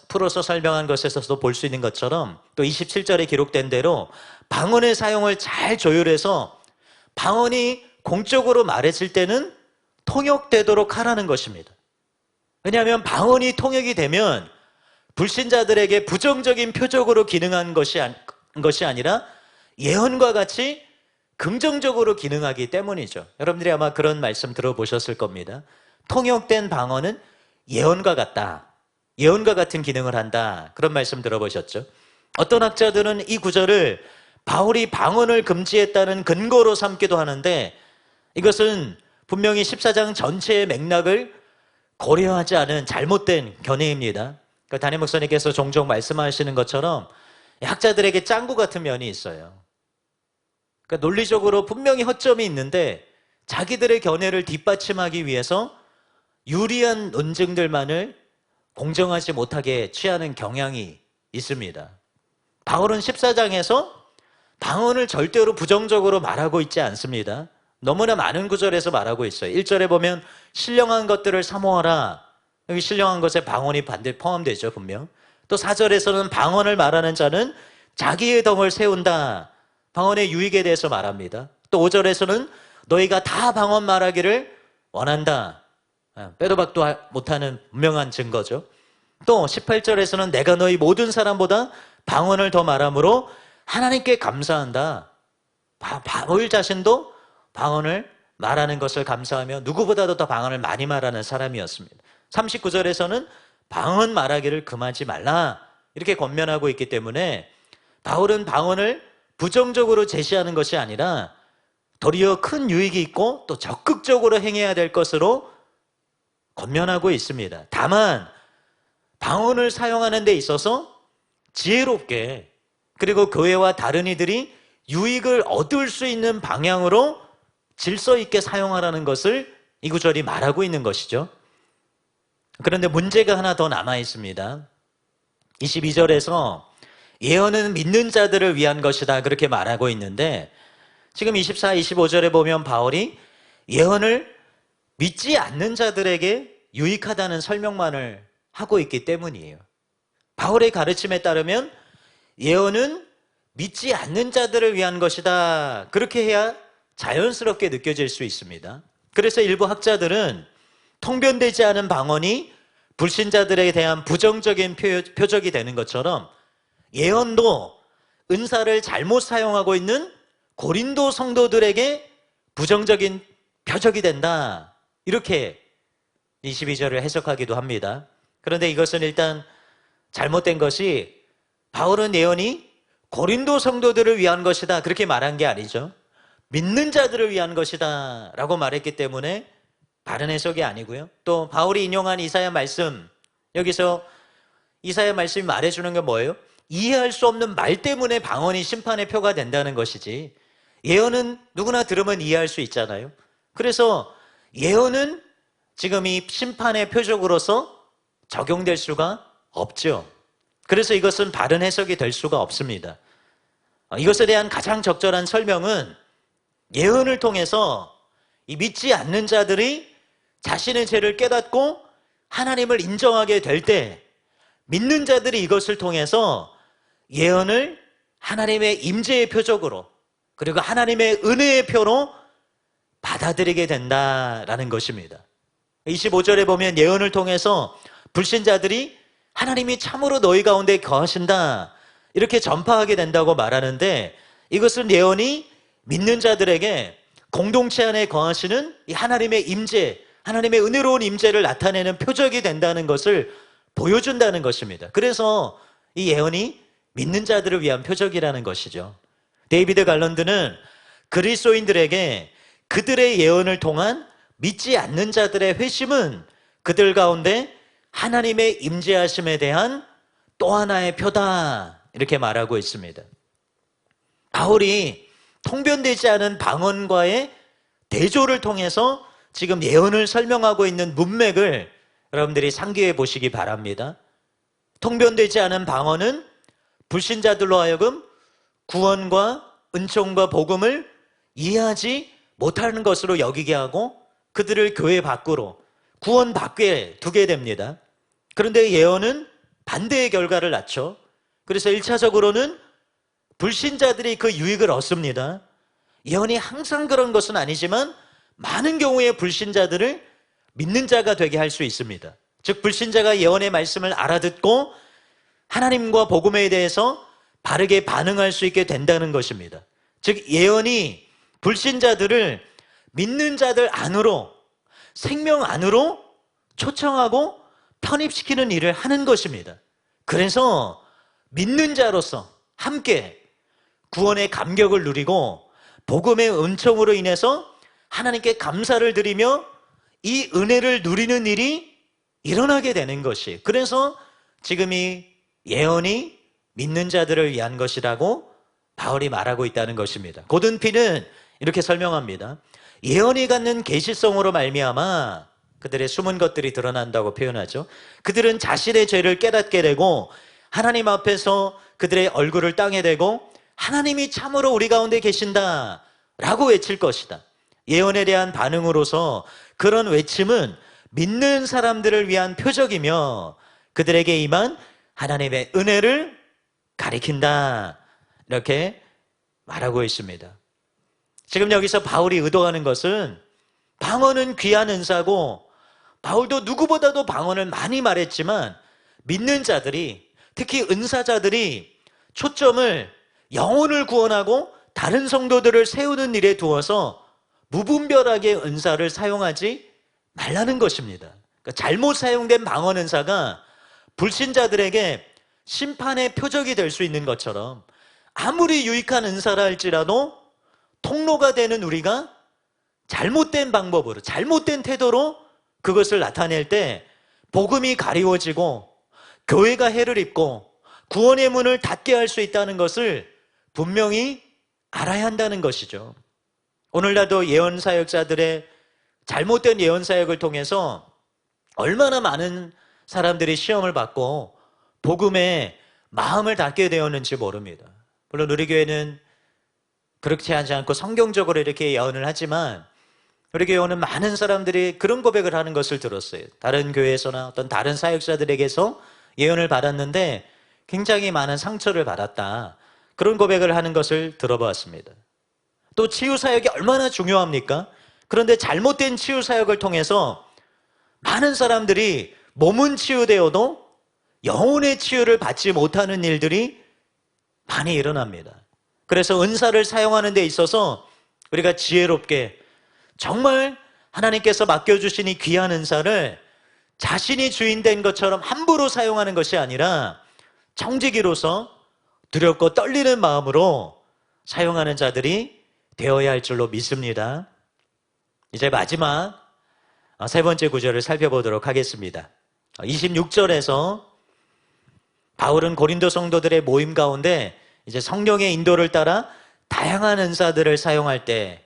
Speaker 1: 풀어서 설명한 것에서도 볼 수 있는 것처럼 또 27절에 기록된 대로 방언의 사용을 잘 조율해서 방언이 공적으로 말해질 때는 통역되도록 하라는 것입니다. 왜냐하면 방언이 통역이 되면 불신자들에게 부정적인 표적으로 기능한 것이 아니라 예언과 같이 긍정적으로 기능하기 때문이죠. 여러분들이 아마 그런 말씀 들어보셨을 겁니다. 통역된 방언은 예언과 같다. 예언과 같은 기능을 한다. 그런 말씀 들어보셨죠? 어떤 학자들은 이 구절을 바울이 방언을 금지했다는 근거로 삼기도 하는데 이것은 분명히 14장 전체의 맥락을 고려하지 않은 잘못된 견해입니다. 그러니까 담임 목사님께서 종종 말씀하시는 것처럼 학자들에게 짱구 같은 면이 있어요. 그러니까 논리적으로 분명히 허점이 있는데 자기들의 견해를 뒷받침하기 위해서 유리한 논증들만을 공정하지 못하게 취하는 경향이 있습니다. 바울은 14장에서 방언을 절대로 부정적으로 말하고 있지 않습니다. 너무나 많은 구절에서 말하고 있어요. 1절에 보면 신령한 것들을 사모하라. 여기 신령한 것에 방언이 반드시 포함되죠, 분명. 또 4절에서는 방언을 말하는 자는 자기의 덕을 세운다. 방언의 유익에 대해서 말합니다. 또 5절에서는 너희가 다 방언 말하기를 원한다. 빼도 박도 못하는 분명한 증거죠. 또 18절에서는 내가 너희 모든 사람보다 방언을 더 말함으로 하나님께 감사한다. 바울 자신도 방언을 말하는 것을 감사하며 누구보다도 더 방언을 많이 말하는 사람이었습니다. 39절에서는 방언 말하기를 금하지 말라 이렇게 권면하고 있기 때문에 바울은 방언을 부정적으로 제시하는 것이 아니라 도리어 큰 유익이 있고 또 적극적으로 행해야 될 것으로 권면하고 있습니다. 다만 방언을 사용하는 데 있어서 지혜롭게 그리고 교회와 다른 이들이 유익을 얻을 수 있는 방향으로 질서 있게 사용하라는 것을 이 구절이 말하고 있는 것이죠. 그런데 문제가 하나 더 남아 있습니다. 22절에서 예언은 믿는 자들을 위한 것이다 그렇게 말하고 있는데 지금 24, 25절에 보면 바울이 예언을 믿지 않는 자들에게 유익하다는 설명만을 하고 있기 때문이에요. 바울의 가르침에 따르면 예언은 믿지 않는 자들을 위한 것이다 그렇게 해야 자연스럽게 느껴질 수 있습니다. 그래서 일부 학자들은 통변되지 않은 방언이 불신자들에 대한 부정적인 표적이 되는 것처럼 예언도 은사를 잘못 사용하고 있는 고린도 성도들에게 부정적인 표적이 된다 이렇게 22절을 해석하기도 합니다. 그런데 이것은 일단 잘못된 것이 바울은 예언이 고린도 성도들을 위한 것이다 그렇게 말한 게 아니죠. 믿는 자들을 위한 것이다 라고 말했기 때문에 바른 해석이 아니고요. 또 바울이 인용한 이사야 말씀, 여기서 이사야 말씀이 말해주는 게 뭐예요? 이해할 수 없는 말 때문에 방언이 심판의 표가 된다는 것이지 예언은 누구나 들으면 이해할 수 있잖아요. 그래서 예언은 지금 이 심판의 표적으로서 적용될 수가 없죠. 그래서 이것은 바른 해석이 될 수가 없습니다. 이것에 대한 가장 적절한 설명은 예언을 통해서 이 믿지 않는 자들이 자신의 죄를 깨닫고 하나님을 인정하게 될 때 믿는 자들이 이것을 통해서 예언을 하나님의 임재의 표적으로 그리고 하나님의 은혜의 표로 받아들이게 된다라는 것입니다. 25절에 보면 예언을 통해서 불신자들이 하나님이 참으로 너희 가운데 거하신다 이렇게 전파하게 된다고 말하는데 이것은 예언이 믿는 자들에게 공동체 안에 거하시는 이 하나님의 임재, 하나님의 은혜로운 임재를 나타내는 표적이 된다는 것을 보여준다는 것입니다. 그래서 이 예언이 믿는 자들을 위한 표적이라는 것이죠. 데이비드 갈런드는 그리스도인들에게 그들의 예언을 통한 믿지 않는 자들의 회심은 그들 가운데 하나님의 임재하심에 대한 또 하나의 표다 이렇게 말하고 있습니다. 바울이 통변되지 않은 방언과의 대조를 통해서 지금 예언을 설명하고 있는 문맥을 여러분들이 상기해 보시기 바랍니다. 통변되지 않은 방언은 불신자들로 하여금 구원과 은총과 복음을 이해하지 못하는 것으로 여기게 하고 그들을 교회 밖으로 구원 밖에 두게 됩니다. 그런데 예언은 반대의 결과를 낳죠. 그래서 1차적으로는 불신자들이 그 유익을 얻습니다. 예언이 항상 그런 것은 아니지만 많은 경우에 불신자들을 믿는 자가 되게 할 수 있습니다. 즉 불신자가 예언의 말씀을 알아듣고 하나님과 복음에 대해서 바르게 반응할 수 있게 된다는 것입니다. 즉 예언이 불신자들을 믿는 자들 안으로 생명 안으로 초청하고 편입시키는 일을 하는 것입니다. 그래서 믿는 자로서 함께 구원의 감격을 누리고 복음의 은총으로 인해서 하나님께 감사를 드리며 이 은혜를 누리는 일이 일어나게 되는 것이, 그래서 지금 이 예언이 믿는 자들을 위한 것이라고 바울이 말하고 있다는 것입니다. 고든피는 이렇게 설명합니다. 예언이 갖는 계시성으로 말미암아 그들의 숨은 것들이 드러난다고 표현하죠. 그들은 자신의 죄를 깨닫게 되고 하나님 앞에서 그들의 얼굴을 땅에 대고 하나님이 참으로 우리 가운데 계신다 라고 외칠 것이다. 예언에 대한 반응으로서 그런 외침은 믿는 사람들을 위한 표적이며 그들에게 임한 하나님의 은혜를 가리킨다, 이렇게 말하고 있습니다. 지금 여기서 바울이 의도하는 것은 방언은 귀한 은사고 바울도 누구보다도 방언을 많이 말했지만 믿는 자들이, 특히 은사자들이 초점을 영혼을 구원하고 다른 성도들을 세우는 일에 두어서 무분별하게 은사를 사용하지 말라는 것입니다. 그러니까 잘못 사용된 방언 은사가 불신자들에게 심판의 표적이 될 수 있는 것처럼 아무리 유익한 은사라 할지라도 통로가 되는 우리가 잘못된 방법으로, 잘못된 태도로 그것을 나타낼 때 복음이 가리워지고 교회가 해를 입고 구원의 문을 닫게 할 수 있다는 것을 분명히 알아야 한다는 것이죠. 오늘날도 예언사역자들의 잘못된 예언사역을 통해서 얼마나 많은 사람들이 시험을 받고 복음에 마음을 닫게 되었는지 모릅니다. 물론 우리 교회는 그렇지 하지 않고 성경적으로 이렇게 예언을 하지만 우리 교회 오는 많은 사람들이 그런 고백을 하는 것을 들었어요. 다른 교회에서나 어떤 다른 사역자들에게서 예언을 받았는데 굉장히 많은 상처를 받았다. 그런 고백을 하는 것을 들어보았습니다. 또 치유사역이 얼마나 중요합니까? 그런데 잘못된 치유사역을 통해서 많은 사람들이 몸은 치유되어도 영혼의 치유를 받지 못하는 일들이 많이 일어납니다. 그래서 은사를 사용하는 데 있어서 우리가 지혜롭게 정말 하나님께서 맡겨주신 이 귀한 은사를 자신이 주인된 것처럼 함부로 사용하는 것이 아니라 청지기로서 두렵고 떨리는 마음으로 사용하는 자들이 되어야 할 줄로 믿습니다. 이제 마지막 세 번째 구절을 살펴보도록 하겠습니다. 26절에서 바울은 고린도 성도들의 모임 가운데 이제 성령의 인도를 따라 다양한 은사들을 사용할 때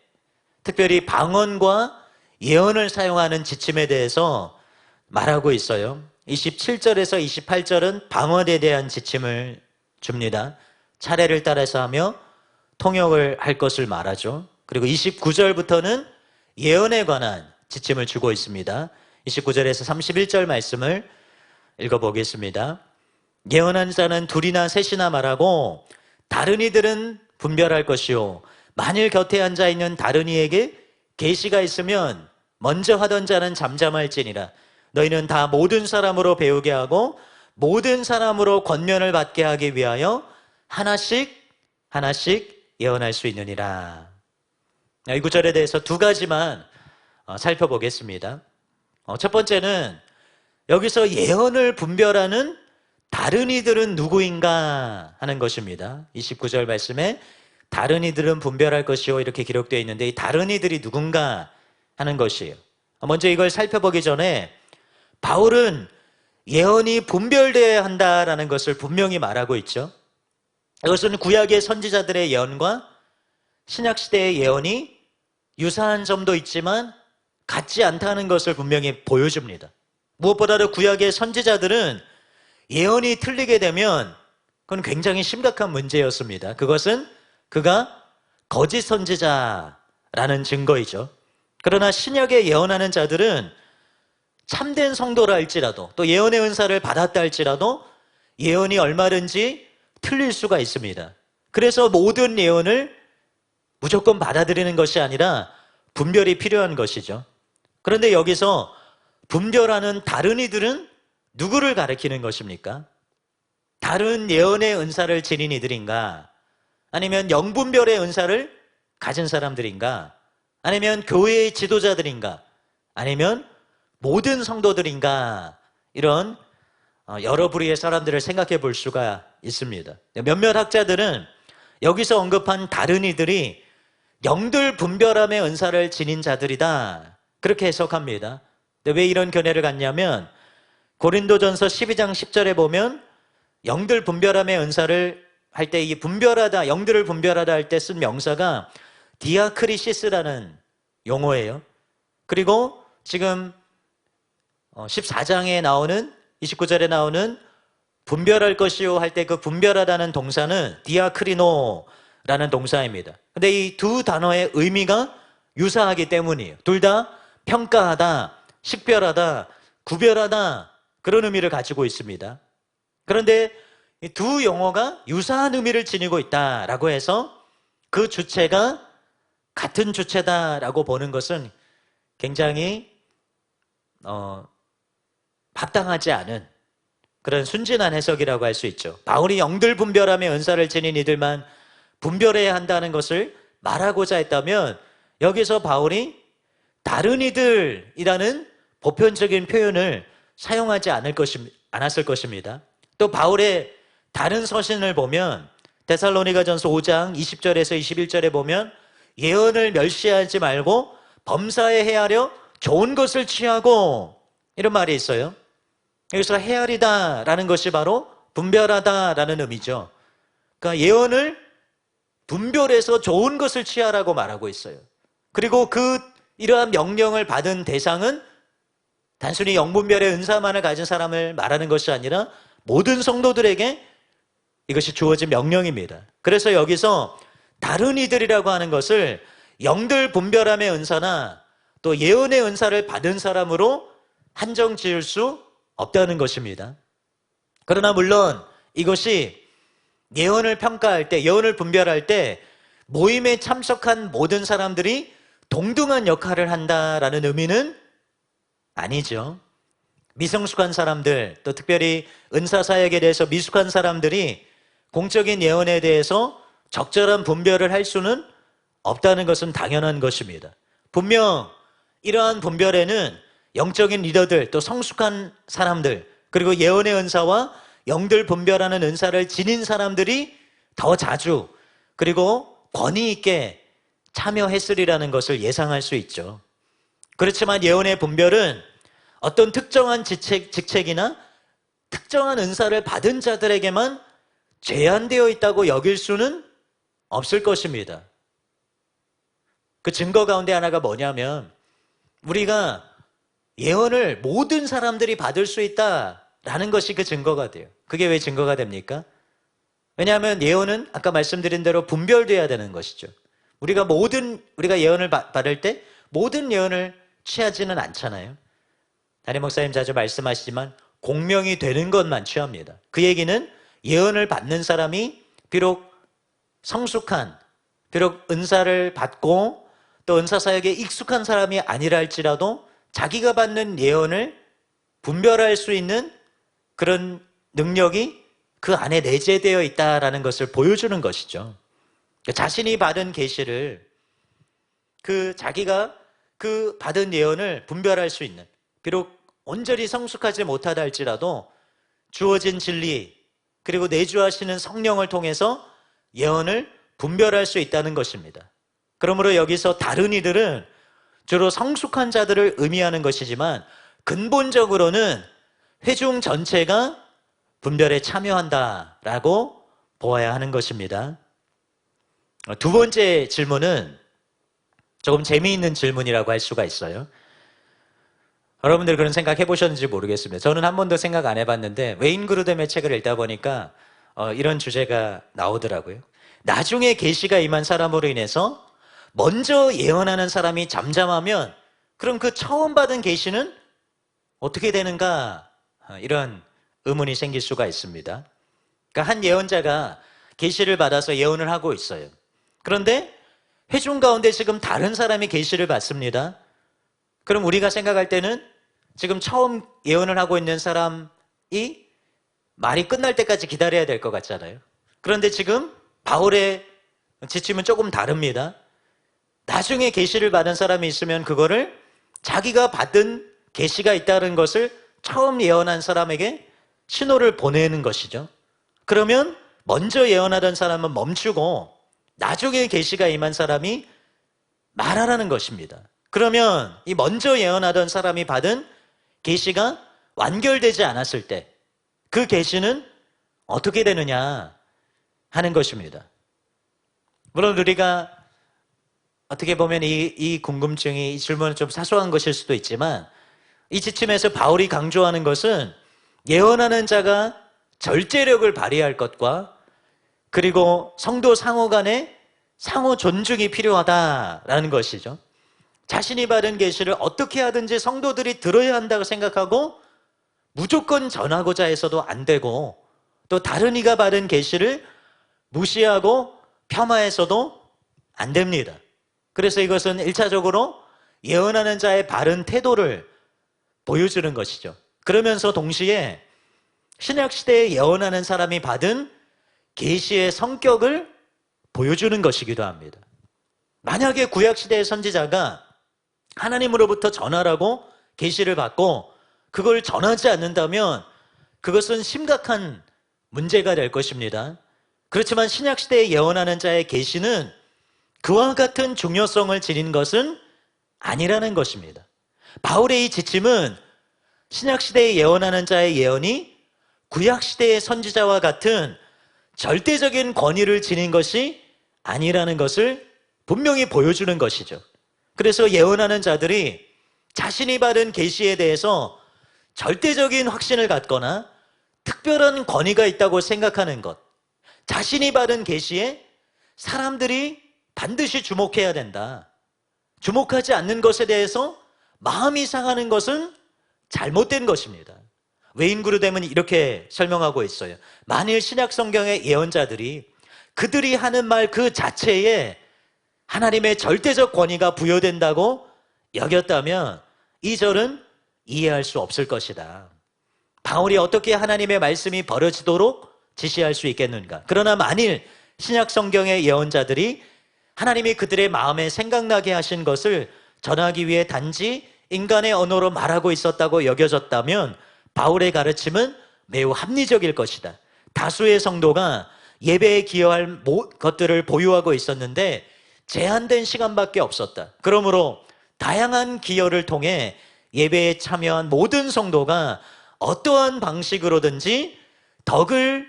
Speaker 1: 특별히 방언과 예언을 사용하는 지침에 대해서 말하고 있어요. 27절에서 28절은 방언에 대한 지침을 줍니다. 차례를 따라서 하며 통역을 할 것을 말하죠. 그리고 29절부터는 예언에 관한 지침을 주고 있습니다. 29절에서 31절 말씀을 읽어보겠습니다. 예언한 자는 둘이나 셋이나 말하고 다른 이들은 분별할 것이요 만일 곁에 앉아있는 다른 이에게 계시가 있으면 먼저 하던 자는 잠잠할지니라. 너희는 다 모든 사람으로 배우게 하고 모든 사람으로 권면을 받게 하기 위하여 하나씩 예언할 수 있느니라. 이 구절에 대해서 두 가지만 살펴보겠습니다. 첫 번째는 여기서 예언을 분별하는 다른 이들은 누구인가 하는 것입니다. 29절 말씀에 다른 이들은 분별할 것이요 이렇게 기록되어 있는데 이 다른 이들이 누군가 하는 것이에요. 먼저 이걸 살펴보기 전에 바울은 예언이 분별되어야 한다라는 것을 분명히 말하고 있죠. 이것은 구약의 선지자들의 예언과 신약시대의 예언이 유사한 점도 있지만 같지 않다는 것을 분명히 보여줍니다. 무엇보다도 구약의 선지자들은 예언이 틀리게 되면 그건 굉장히 심각한 문제였습니다. 그것은 그가 거짓 선지자라는 증거이죠. 그러나 신약에 예언하는 자들은 참된 성도라 할지라도 또 예언의 은사를 받았다 할지라도 예언이 얼마든지 틀릴 수가 있습니다. 그래서 모든 예언을 무조건 받아들이는 것이 아니라 분별이 필요한 것이죠. 그런데 여기서 분별하는 다른 이들은 누구를 가리키는 것입니까? 다른 예언의 은사를 지닌 이들인가? 아니면 영분별의 은사를 가진 사람들인가? 아니면 교회의 지도자들인가? 아니면 모든 성도들인가? 이런 여러 부류의 사람들을 생각해 볼 수가 있습니다. 몇몇 학자들은 여기서 언급한 다른 이들이 영들 분별함의 은사를 지닌 자들이다. 그렇게 해석합니다. 근데 왜 이런 견해를 갖냐면 고린도전서 12장 10절에 보면 영들 분별함의 은사를 할 때 이 분별하다, 영들을 분별하다 할 때 쓴 명사가 디아크리시스라는 용어예요. 그리고 지금 14장에 나오는 29절에 나오는 분별할 것이요 할 때 그 분별하다는 동사는 디아크리노라는 동사입니다. 근데 이 두 단어의 의미가 유사하기 때문이에요. 둘 다 평가하다, 식별하다, 구별하다 그런 의미를 가지고 있습니다. 그런데 이 두 용어가 유사한 의미를 지니고 있다라고 해서 그 주체가 같은 주체다라고 보는 것은 굉장히 합당하지 않은 그런 순진한 해석이라고 할 수 있죠. 바울이 영들 분별함의 은사를 지닌 이들만 분별해야 한다는 것을 말하고자 했다면 여기서 바울이 다른 이들이라는 보편적인 표현을 사용하지 않았을 것입니다. 또 바울의 다른 서신을 보면 데살로니가전서 5장 20절에서 21절에 보면 예언을 멸시하지 말고 범사에 헤아려 좋은 것을 취하고 이런 말이 있어요. 여기서 헤아리다라는 것이 바로 분별하다라는 의미죠. 그러니까 예언을 분별해서 좋은 것을 취하라고 말하고 있어요. 그리고 이러한 명령을 받은 대상은 단순히 영분별의 은사만을 가진 사람을 말하는 것이 아니라 모든 성도들에게 이것이 주어진 명령입니다. 그래서 여기서 다른 이들이라고 하는 것을 영들 분별함의 은사나 또 예언의 은사를 받은 사람으로 한정 지을 수 없다는 것입니다. 그러나 물론 이것이 예언을 평가할 때, 예언을 분별할 때 모임에 참석한 모든 사람들이 동등한 역할을 한다라는 의미는 아니죠. 미성숙한 사람들, 또 특별히 은사사역에 대해서 미숙한 사람들이 공적인 예언에 대해서 적절한 분별을 할 수는 없다는 것은 당연한 것입니다. 분명 이러한 분별에는 영적인 리더들, 또 성숙한 사람들, 그리고 예언의 은사와 영들 분별하는 은사를 지닌 사람들이 더 자주 그리고 권위 있게 참여했으리라는 것을 예상할 수 있죠. 그렇지만 예언의 분별은 어떤 특정한 직책이나 특정한 은사를 받은 자들에게만 제한되어 있다고 여길 수는 없을 것입니다. 그 증거 가운데 하나가 뭐냐면 우리가 예언을 모든 사람들이 받을 수 있다라는 것이 그 증거가 돼요. 그게 왜 증거가 됩니까? 왜냐하면 예언은 아까 말씀드린 대로 분별돼야 되는 것이죠. 우리가 예언을 받을 때 모든 예언을 취하지는 않잖아요. 담임 목사님 자주 말씀하시지만 공명이 되는 것만 취합니다. 그 얘기는 예언을 받는 사람이 비록 성숙한, 비록 은사를 받고 또 은사사역에 익숙한 사람이 아니라 할지라도 자기가 받는 예언을 분별할 수 있는 그런 능력이 그 안에 내재되어 있다는 것을 보여주는 것이죠. 자신이 받은 계시를 자기가 그 받은 예언을 분별할 수 있는, 비록 온전히 성숙하지 못하다 할지라도 주어진 진리 그리고 내주하시는 성령을 통해서 예언을 분별할 수 있다는 것입니다. 그러므로 여기서 다른 이들은 주로 성숙한 자들을 의미하는 것이지만 근본적으로는 회중 전체가 분별에 참여한다라고 보아야 하는 것입니다. 두 번째 질문은 조금 재미있는 질문이라고 할 수가 있어요. 여러분들 그런 생각 해보셨는지 모르겠습니다. 저는 한 번도 생각 안 해봤는데 웨인 그루뎀의 책을 읽다 보니까 이런 주제가 나오더라고요. 나중에 계시가 임한 사람으로 인해서 먼저 예언하는 사람이 잠잠하면 그럼 그 처음 받은 계시는 어떻게 되는가? 이런 의문이 생길 수가 있습니다. 그러니까 한 예언자가 계시를 받아서 예언을 하고 있어요. 그런데 회중 가운데 지금 다른 사람이 계시를 받습니다. 그럼 우리가 생각할 때는 지금 처음 예언을 하고 있는 사람이 말이 끝날 때까지 기다려야 될 것 같잖아요. 그런데 지금 바울의 지침은 조금 다릅니다. 나중에 계시를 받은 사람이 있으면 그거를 자기가 받은 계시가 있다는 것을 처음 예언한 사람에게 신호를 보내는 것이죠. 그러면 먼저 예언하던 사람은 멈추고 나중에 계시가 임한 사람이 말하라는 것입니다. 그러면 이 먼저 예언하던 사람이 받은 계시가 완결되지 않았을 때 그 계시는 어떻게 되느냐 하는 것입니다. 물론 우리가 어떻게 보면 이 궁금증이, 이 질문은 좀 사소한 것일 수도 있지만 이 지침에서 바울이 강조하는 것은 예언하는 자가 절제력을 발휘할 것과 그리고 성도 상호 간에 상호 존중이 필요하다라는 것이죠. 자신이 받은 계시를 어떻게 하든지 성도들이 들어야 한다고 생각하고 무조건 전하고자 해서도 안 되고 또 다른 이가 받은 계시를 무시하고 폄하해서도 안 됩니다. 그래서 이것은 1차적으로 예언하는 자의 바른 태도를 보여주는 것이죠. 그러면서 동시에 신약시대에 예언하는 사람이 받은 계시의 성격을 보여주는 것이기도 합니다. 만약에 구약시대의 선지자가 하나님으로부터 전하라고 계시를 받고 그걸 전하지 않는다면 그것은 심각한 문제가 될 것입니다. 그렇지만 신약시대에 예언하는 자의 계시는 그와 같은 중요성을 지닌 것은 아니라는 것입니다. 바울의 이 지침은 신약시대에 예언하는 자의 예언이 구약시대의 선지자와 같은 절대적인 권위를 지닌 것이 아니라는 것을 분명히 보여주는 것이죠. 그래서 예언하는 자들이 자신이 받은 계시에 대해서 절대적인 확신을 갖거나 특별한 권위가 있다고 생각하는 것, 자신이 받은 계시에 사람들이 반드시 주목해야 된다. 주목하지 않는 것에 대해서 마음이 상하는 것은 잘못된 것입니다. 웨인 그루뎀은 이렇게 설명하고 있어요. 만일 신약 성경의 예언자들이 그들이 하는 말 그 자체에 하나님의 절대적 권위가 부여된다고 여겼다면 이 절은 이해할 수 없을 것이다. 바울이 어떻게 하나님의 말씀이 벌어지도록 지시할 수 있겠는가? 그러나 만일 신약 성경의 예언자들이 하나님이 그들의 마음에 생각나게 하신 것을 전하기 위해 단지 인간의 언어로 말하고 있었다고 여겨졌다면 바울의 가르침은 매우 합리적일 것이다. 다수의 성도가 예배에 기여할 것들을 보유하고 있었는데 제한된 시간밖에 없었다. 그러므로 다양한 기여를 통해 예배에 참여한 모든 성도가 어떠한 방식으로든지 덕을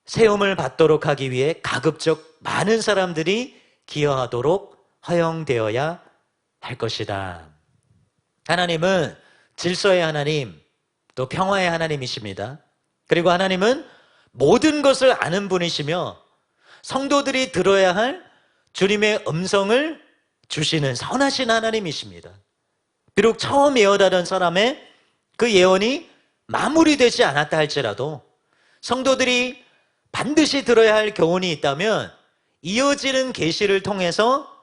Speaker 1: 세움을 받도록 하기 위해 가급적 많은 사람들이 기여하도록 허용되어야 할 것이다. 하나님은 질서의 하나님, 또 평화의 하나님이십니다. 그리고 하나님은 모든 것을 아는 분이시며 성도들이 들어야 할 주님의 음성을 주시는 선하신 하나님이십니다. 비록 처음 예언하던 사람의 그 예언이 마무리되지 않았다 할지라도 성도들이 반드시 들어야 할 교훈이 있다면 이어지는 계시를 통해서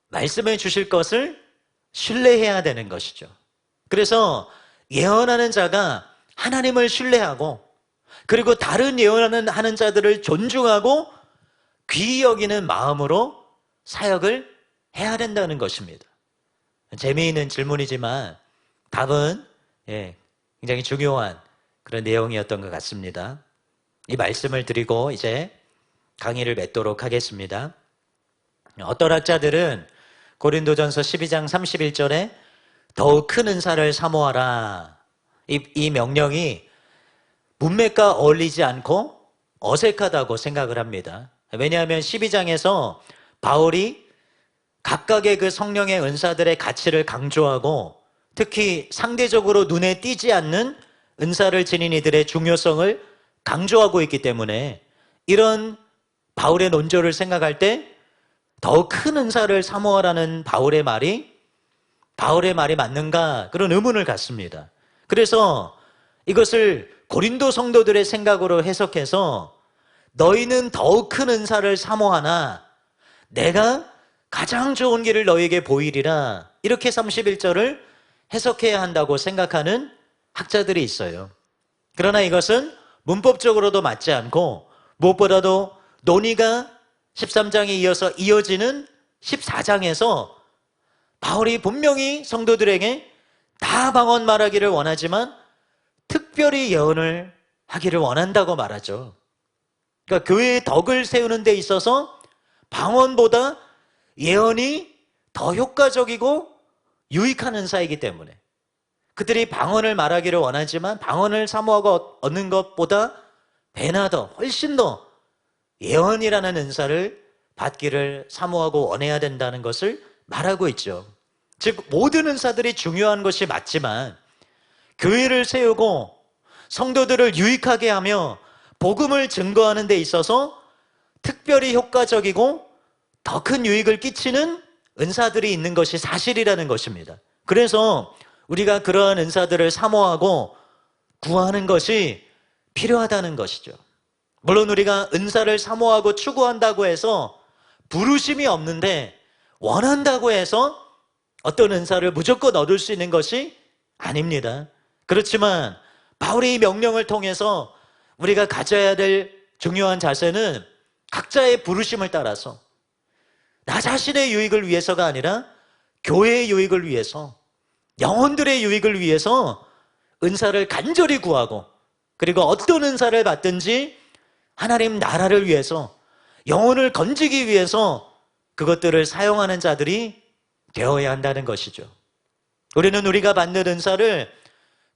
Speaker 1: 말씀해 주실 것을 신뢰해야 되는 것이죠. 그래서 예언하는 자가 하나님을 신뢰하고 그리고 다른 예언하는 자들을 존중하고 귀히 여기는 마음으로 사역을 해야 된다는 것입니다. 재미있는 질문이지만 답은 굉장히 중요한 그런 내용이었던 것 같습니다. 이 말씀을 드리고 이제 강의를 맺도록 하겠습니다. 어떤 학자들은 고린도전서 12장 31절에 더욱 큰 은사를 사모하라, 이 명령이 문맥과 어울리지 않고 어색하다고 생각을 합니다. 왜냐하면 12장에서 바울이 각각의 그 성령의 은사들의 가치를 강조하고 특히 상대적으로 눈에 띄지 않는 은사를 지닌 이들의 중요성을 강조하고 있기 때문에 이런 바울의 논조를 생각할 때 더 큰 은사를 사모하라는 바울의 말이 맞는가 그런 의문을 갖습니다. 그래서 이것을 고린도 성도들의 생각으로 해석해서 너희는 더욱 큰 은사를 사모하나 내가 가장 좋은 길을 너희에게 보이리라, 이렇게 31절을 해석해야 한다고 생각하는 학자들이 있어요. 그러나 이것은 문법적으로도 맞지 않고 무엇보다도 논의가 13장에 이어서 이어지는 14장에서 바울이 분명히 성도들에게 다 방언 말하기를 원하지만 특별히 예언을 하기를 원한다고 말하죠. 그러니까 교회의 덕을 세우는 데 있어서 방언보다 예언이 더 효과적이고 유익한 은사이기 때문에 그들이 방언을 말하기를 원하지만 방언을 사모하고 얻는 것보다 배나 더 훨씬 더 예언이라는 은사를 받기를 사모하고 원해야 된다는 것을 말하고 있죠. 즉 모든 은사들이 중요한 것이 맞지만 교회를 세우고 성도들을 유익하게 하며 복음을 증거하는 데 있어서 특별히 효과적이고 더 큰 유익을 끼치는 은사들이 있는 것이 사실이라는 것입니다. 그래서 우리가 그러한 은사들을 사모하고 구하는 것이 필요하다는 것이죠. 물론 우리가 은사를 사모하고 추구한다고 해서 부르심이 없는데 원한다고 해서 어떤 은사를 무조건 얻을 수 있는 것이 아닙니다. 그렇지만 바울의 이 명령을 통해서 우리가 가져야 될 중요한 자세는 각자의 부르심을 따라서 나 자신의 유익을 위해서가 아니라 교회의 유익을 위해서, 영혼들의 유익을 위해서 은사를 간절히 구하고, 그리고 어떤 은사를 받든지 하나님 나라를 위해서, 영혼을 건지기 위해서 그것들을 사용하는 자들이 되어야 한다는 것이죠. 우리는 우리가 받는 은사를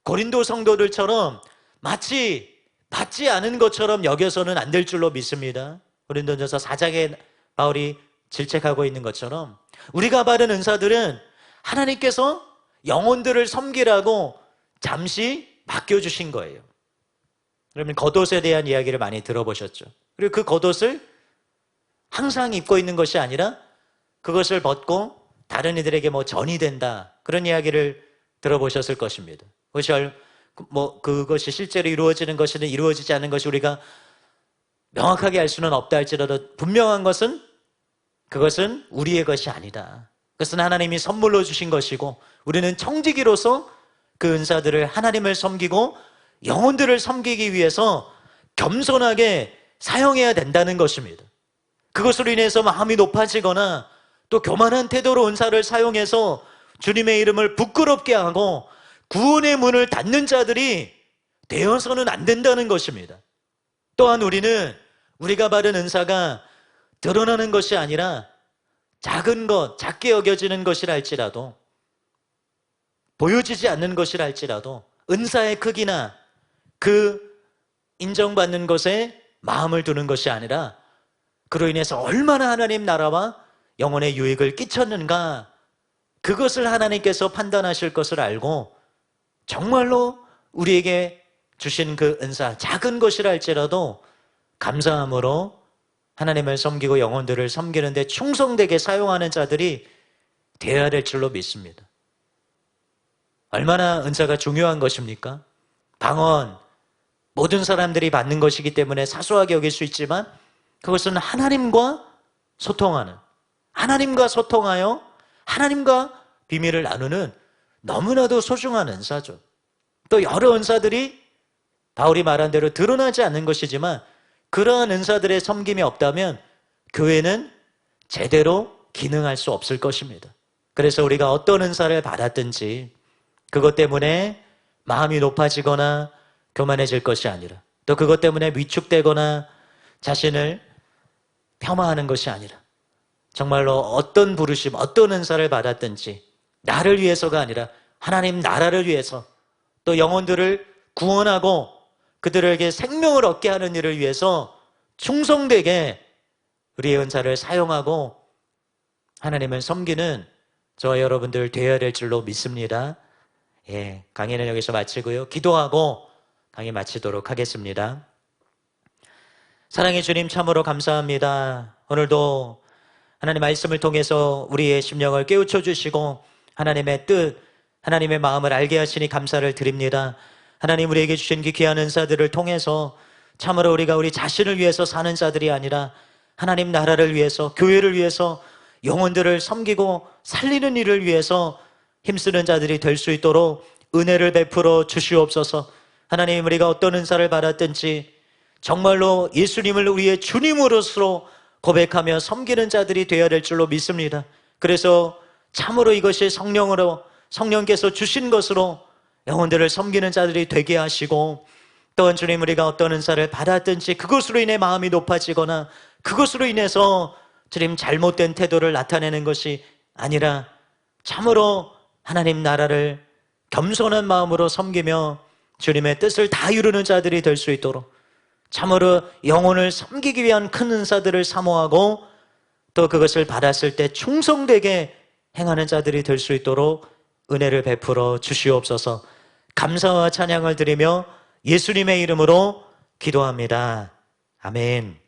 Speaker 1: 고린도 성도들처럼 마치 받지 않은 것처럼 여겨서는 안 될 줄로 믿습니다. 고린도전서 4장에 바울이 질책하고 있는 것처럼 우리가 받은 은사들은 하나님께서 영혼들을 섬기라고 잠시 맡겨주신 거예요. 그러면 겉옷에 대한 이야기를 많이 들어보셨죠. 그리고 그 겉옷을 항상 입고 있는 것이 아니라 그것을 벗고 다른 이들에게 전이 된다, 그런 이야기를 들어보셨을 것입니다. 그것이 실제로 이루어지는 것이든 이루어지지 않는 것이 우리가 명확하게 알 수는 없다 할지라도 분명한 것은 그것은 우리의 것이 아니다. 그것은 하나님이 선물로 주신 것이고 우리는 청지기로서 그 은사들을 하나님을 섬기고 영혼들을 섬기기 위해서 겸손하게 사용해야 된다는 것입니다. 그것으로 인해서 마음이 높아지거나 또 교만한 태도로 은사를 사용해서 주님의 이름을 부끄럽게 하고 구원의 문을 닫는 자들이 되어서는 안 된다는 것입니다. 또한 우리는 우리가 받은 은사가 드러나는 것이 아니라 작은 것, 작게 여겨지는 것이라 할지라도, 보여지지 않는 것이라 할지라도 은사의 크기나 그 인정받는 것에 마음을 두는 것이 아니라 그로 인해서 얼마나 하나님 나라와 영혼의 유익을 끼쳤는가, 그것을 하나님께서 판단하실 것을 알고 정말로 우리에게 주신 그 은사, 작은 것이라 할지라도 감사함으로 하나님을 섬기고 영혼들을 섬기는데 충성되게 사용하는 자들이 되어야 될 줄로 믿습니다. 얼마나 은사가 중요한 것입니까? 방언, 모든 사람들이 받는 것이기 때문에 사소하게 여길 수 있지만 그것은 하나님과 소통하는, 하나님과 소통하여 하나님과 비밀을 나누는 너무나도 소중한 은사죠. 또 여러 은사들이 바울이 말한 대로 드러나지 않는 것이지만 그러한 은사들의 섬김이 없다면 교회는 제대로 기능할 수 없을 것입니다. 그래서 우리가 어떤 은사를 받았든지 그것 때문에 마음이 높아지거나 교만해질 것이 아니라, 또 그것 때문에 위축되거나 자신을 폄하하는 것이 아니라 정말로 어떤 부르심, 어떤 은사를 받았든지 나를 위해서가 아니라 하나님 나라를 위해서, 또 영혼들을 구원하고 그들에게 생명을 얻게 하는 일을 위해서 충성되게 우리의 은사를 사용하고 하나님을 섬기는 저와 여러분들 되어야 될 줄로 믿습니다. 강의는 여기서 마치고요, 기도하고 강의 마치도록 하겠습니다. 사랑의 주님, 참으로 감사합니다. 오늘도 하나님 말씀을 통해서 우리의 심령을 깨우쳐 주시고 하나님의 뜻, 하나님의 마음을 알게 하시니 감사를 드립니다. 하나님, 우리에게 주신 그 귀한 은사들을 통해서 참으로 우리가 우리 자신을 위해서 사는 자들이 아니라 하나님 나라를 위해서, 교회를 위해서, 영혼들을 섬기고 살리는 일을 위해서 힘쓰는 자들이 될 수 있도록 은혜를 베풀어 주시옵소서. 하나님, 우리가 어떤 은사를 받았든지 정말로 예수님을 우리의 주님으로서 고백하며 섬기는 자들이 되어야 될 줄로 믿습니다. 그래서 참으로 이것이 성령께서 주신 것으로 영혼들을 섬기는 자들이 되게 하시고, 또한 주님, 우리가 어떤 은사를 받았든지 그것으로 인해 마음이 높아지거나 그것으로 인해서 주님 잘못된 태도를 나타내는 것이 아니라 참으로 하나님 나라를 겸손한 마음으로 섬기며 주님의 뜻을 다 이루는 자들이 될 수 있도록 참으로 영혼을 섬기기 위한 큰 은사들을 사모하고 또 그것을 받았을 때 충성되게 행하는 자들이 될 수 있도록 은혜를 베풀어 주시옵소서. 감사와 찬양을 드리며 예수님의 이름으로 기도합니다. 아멘.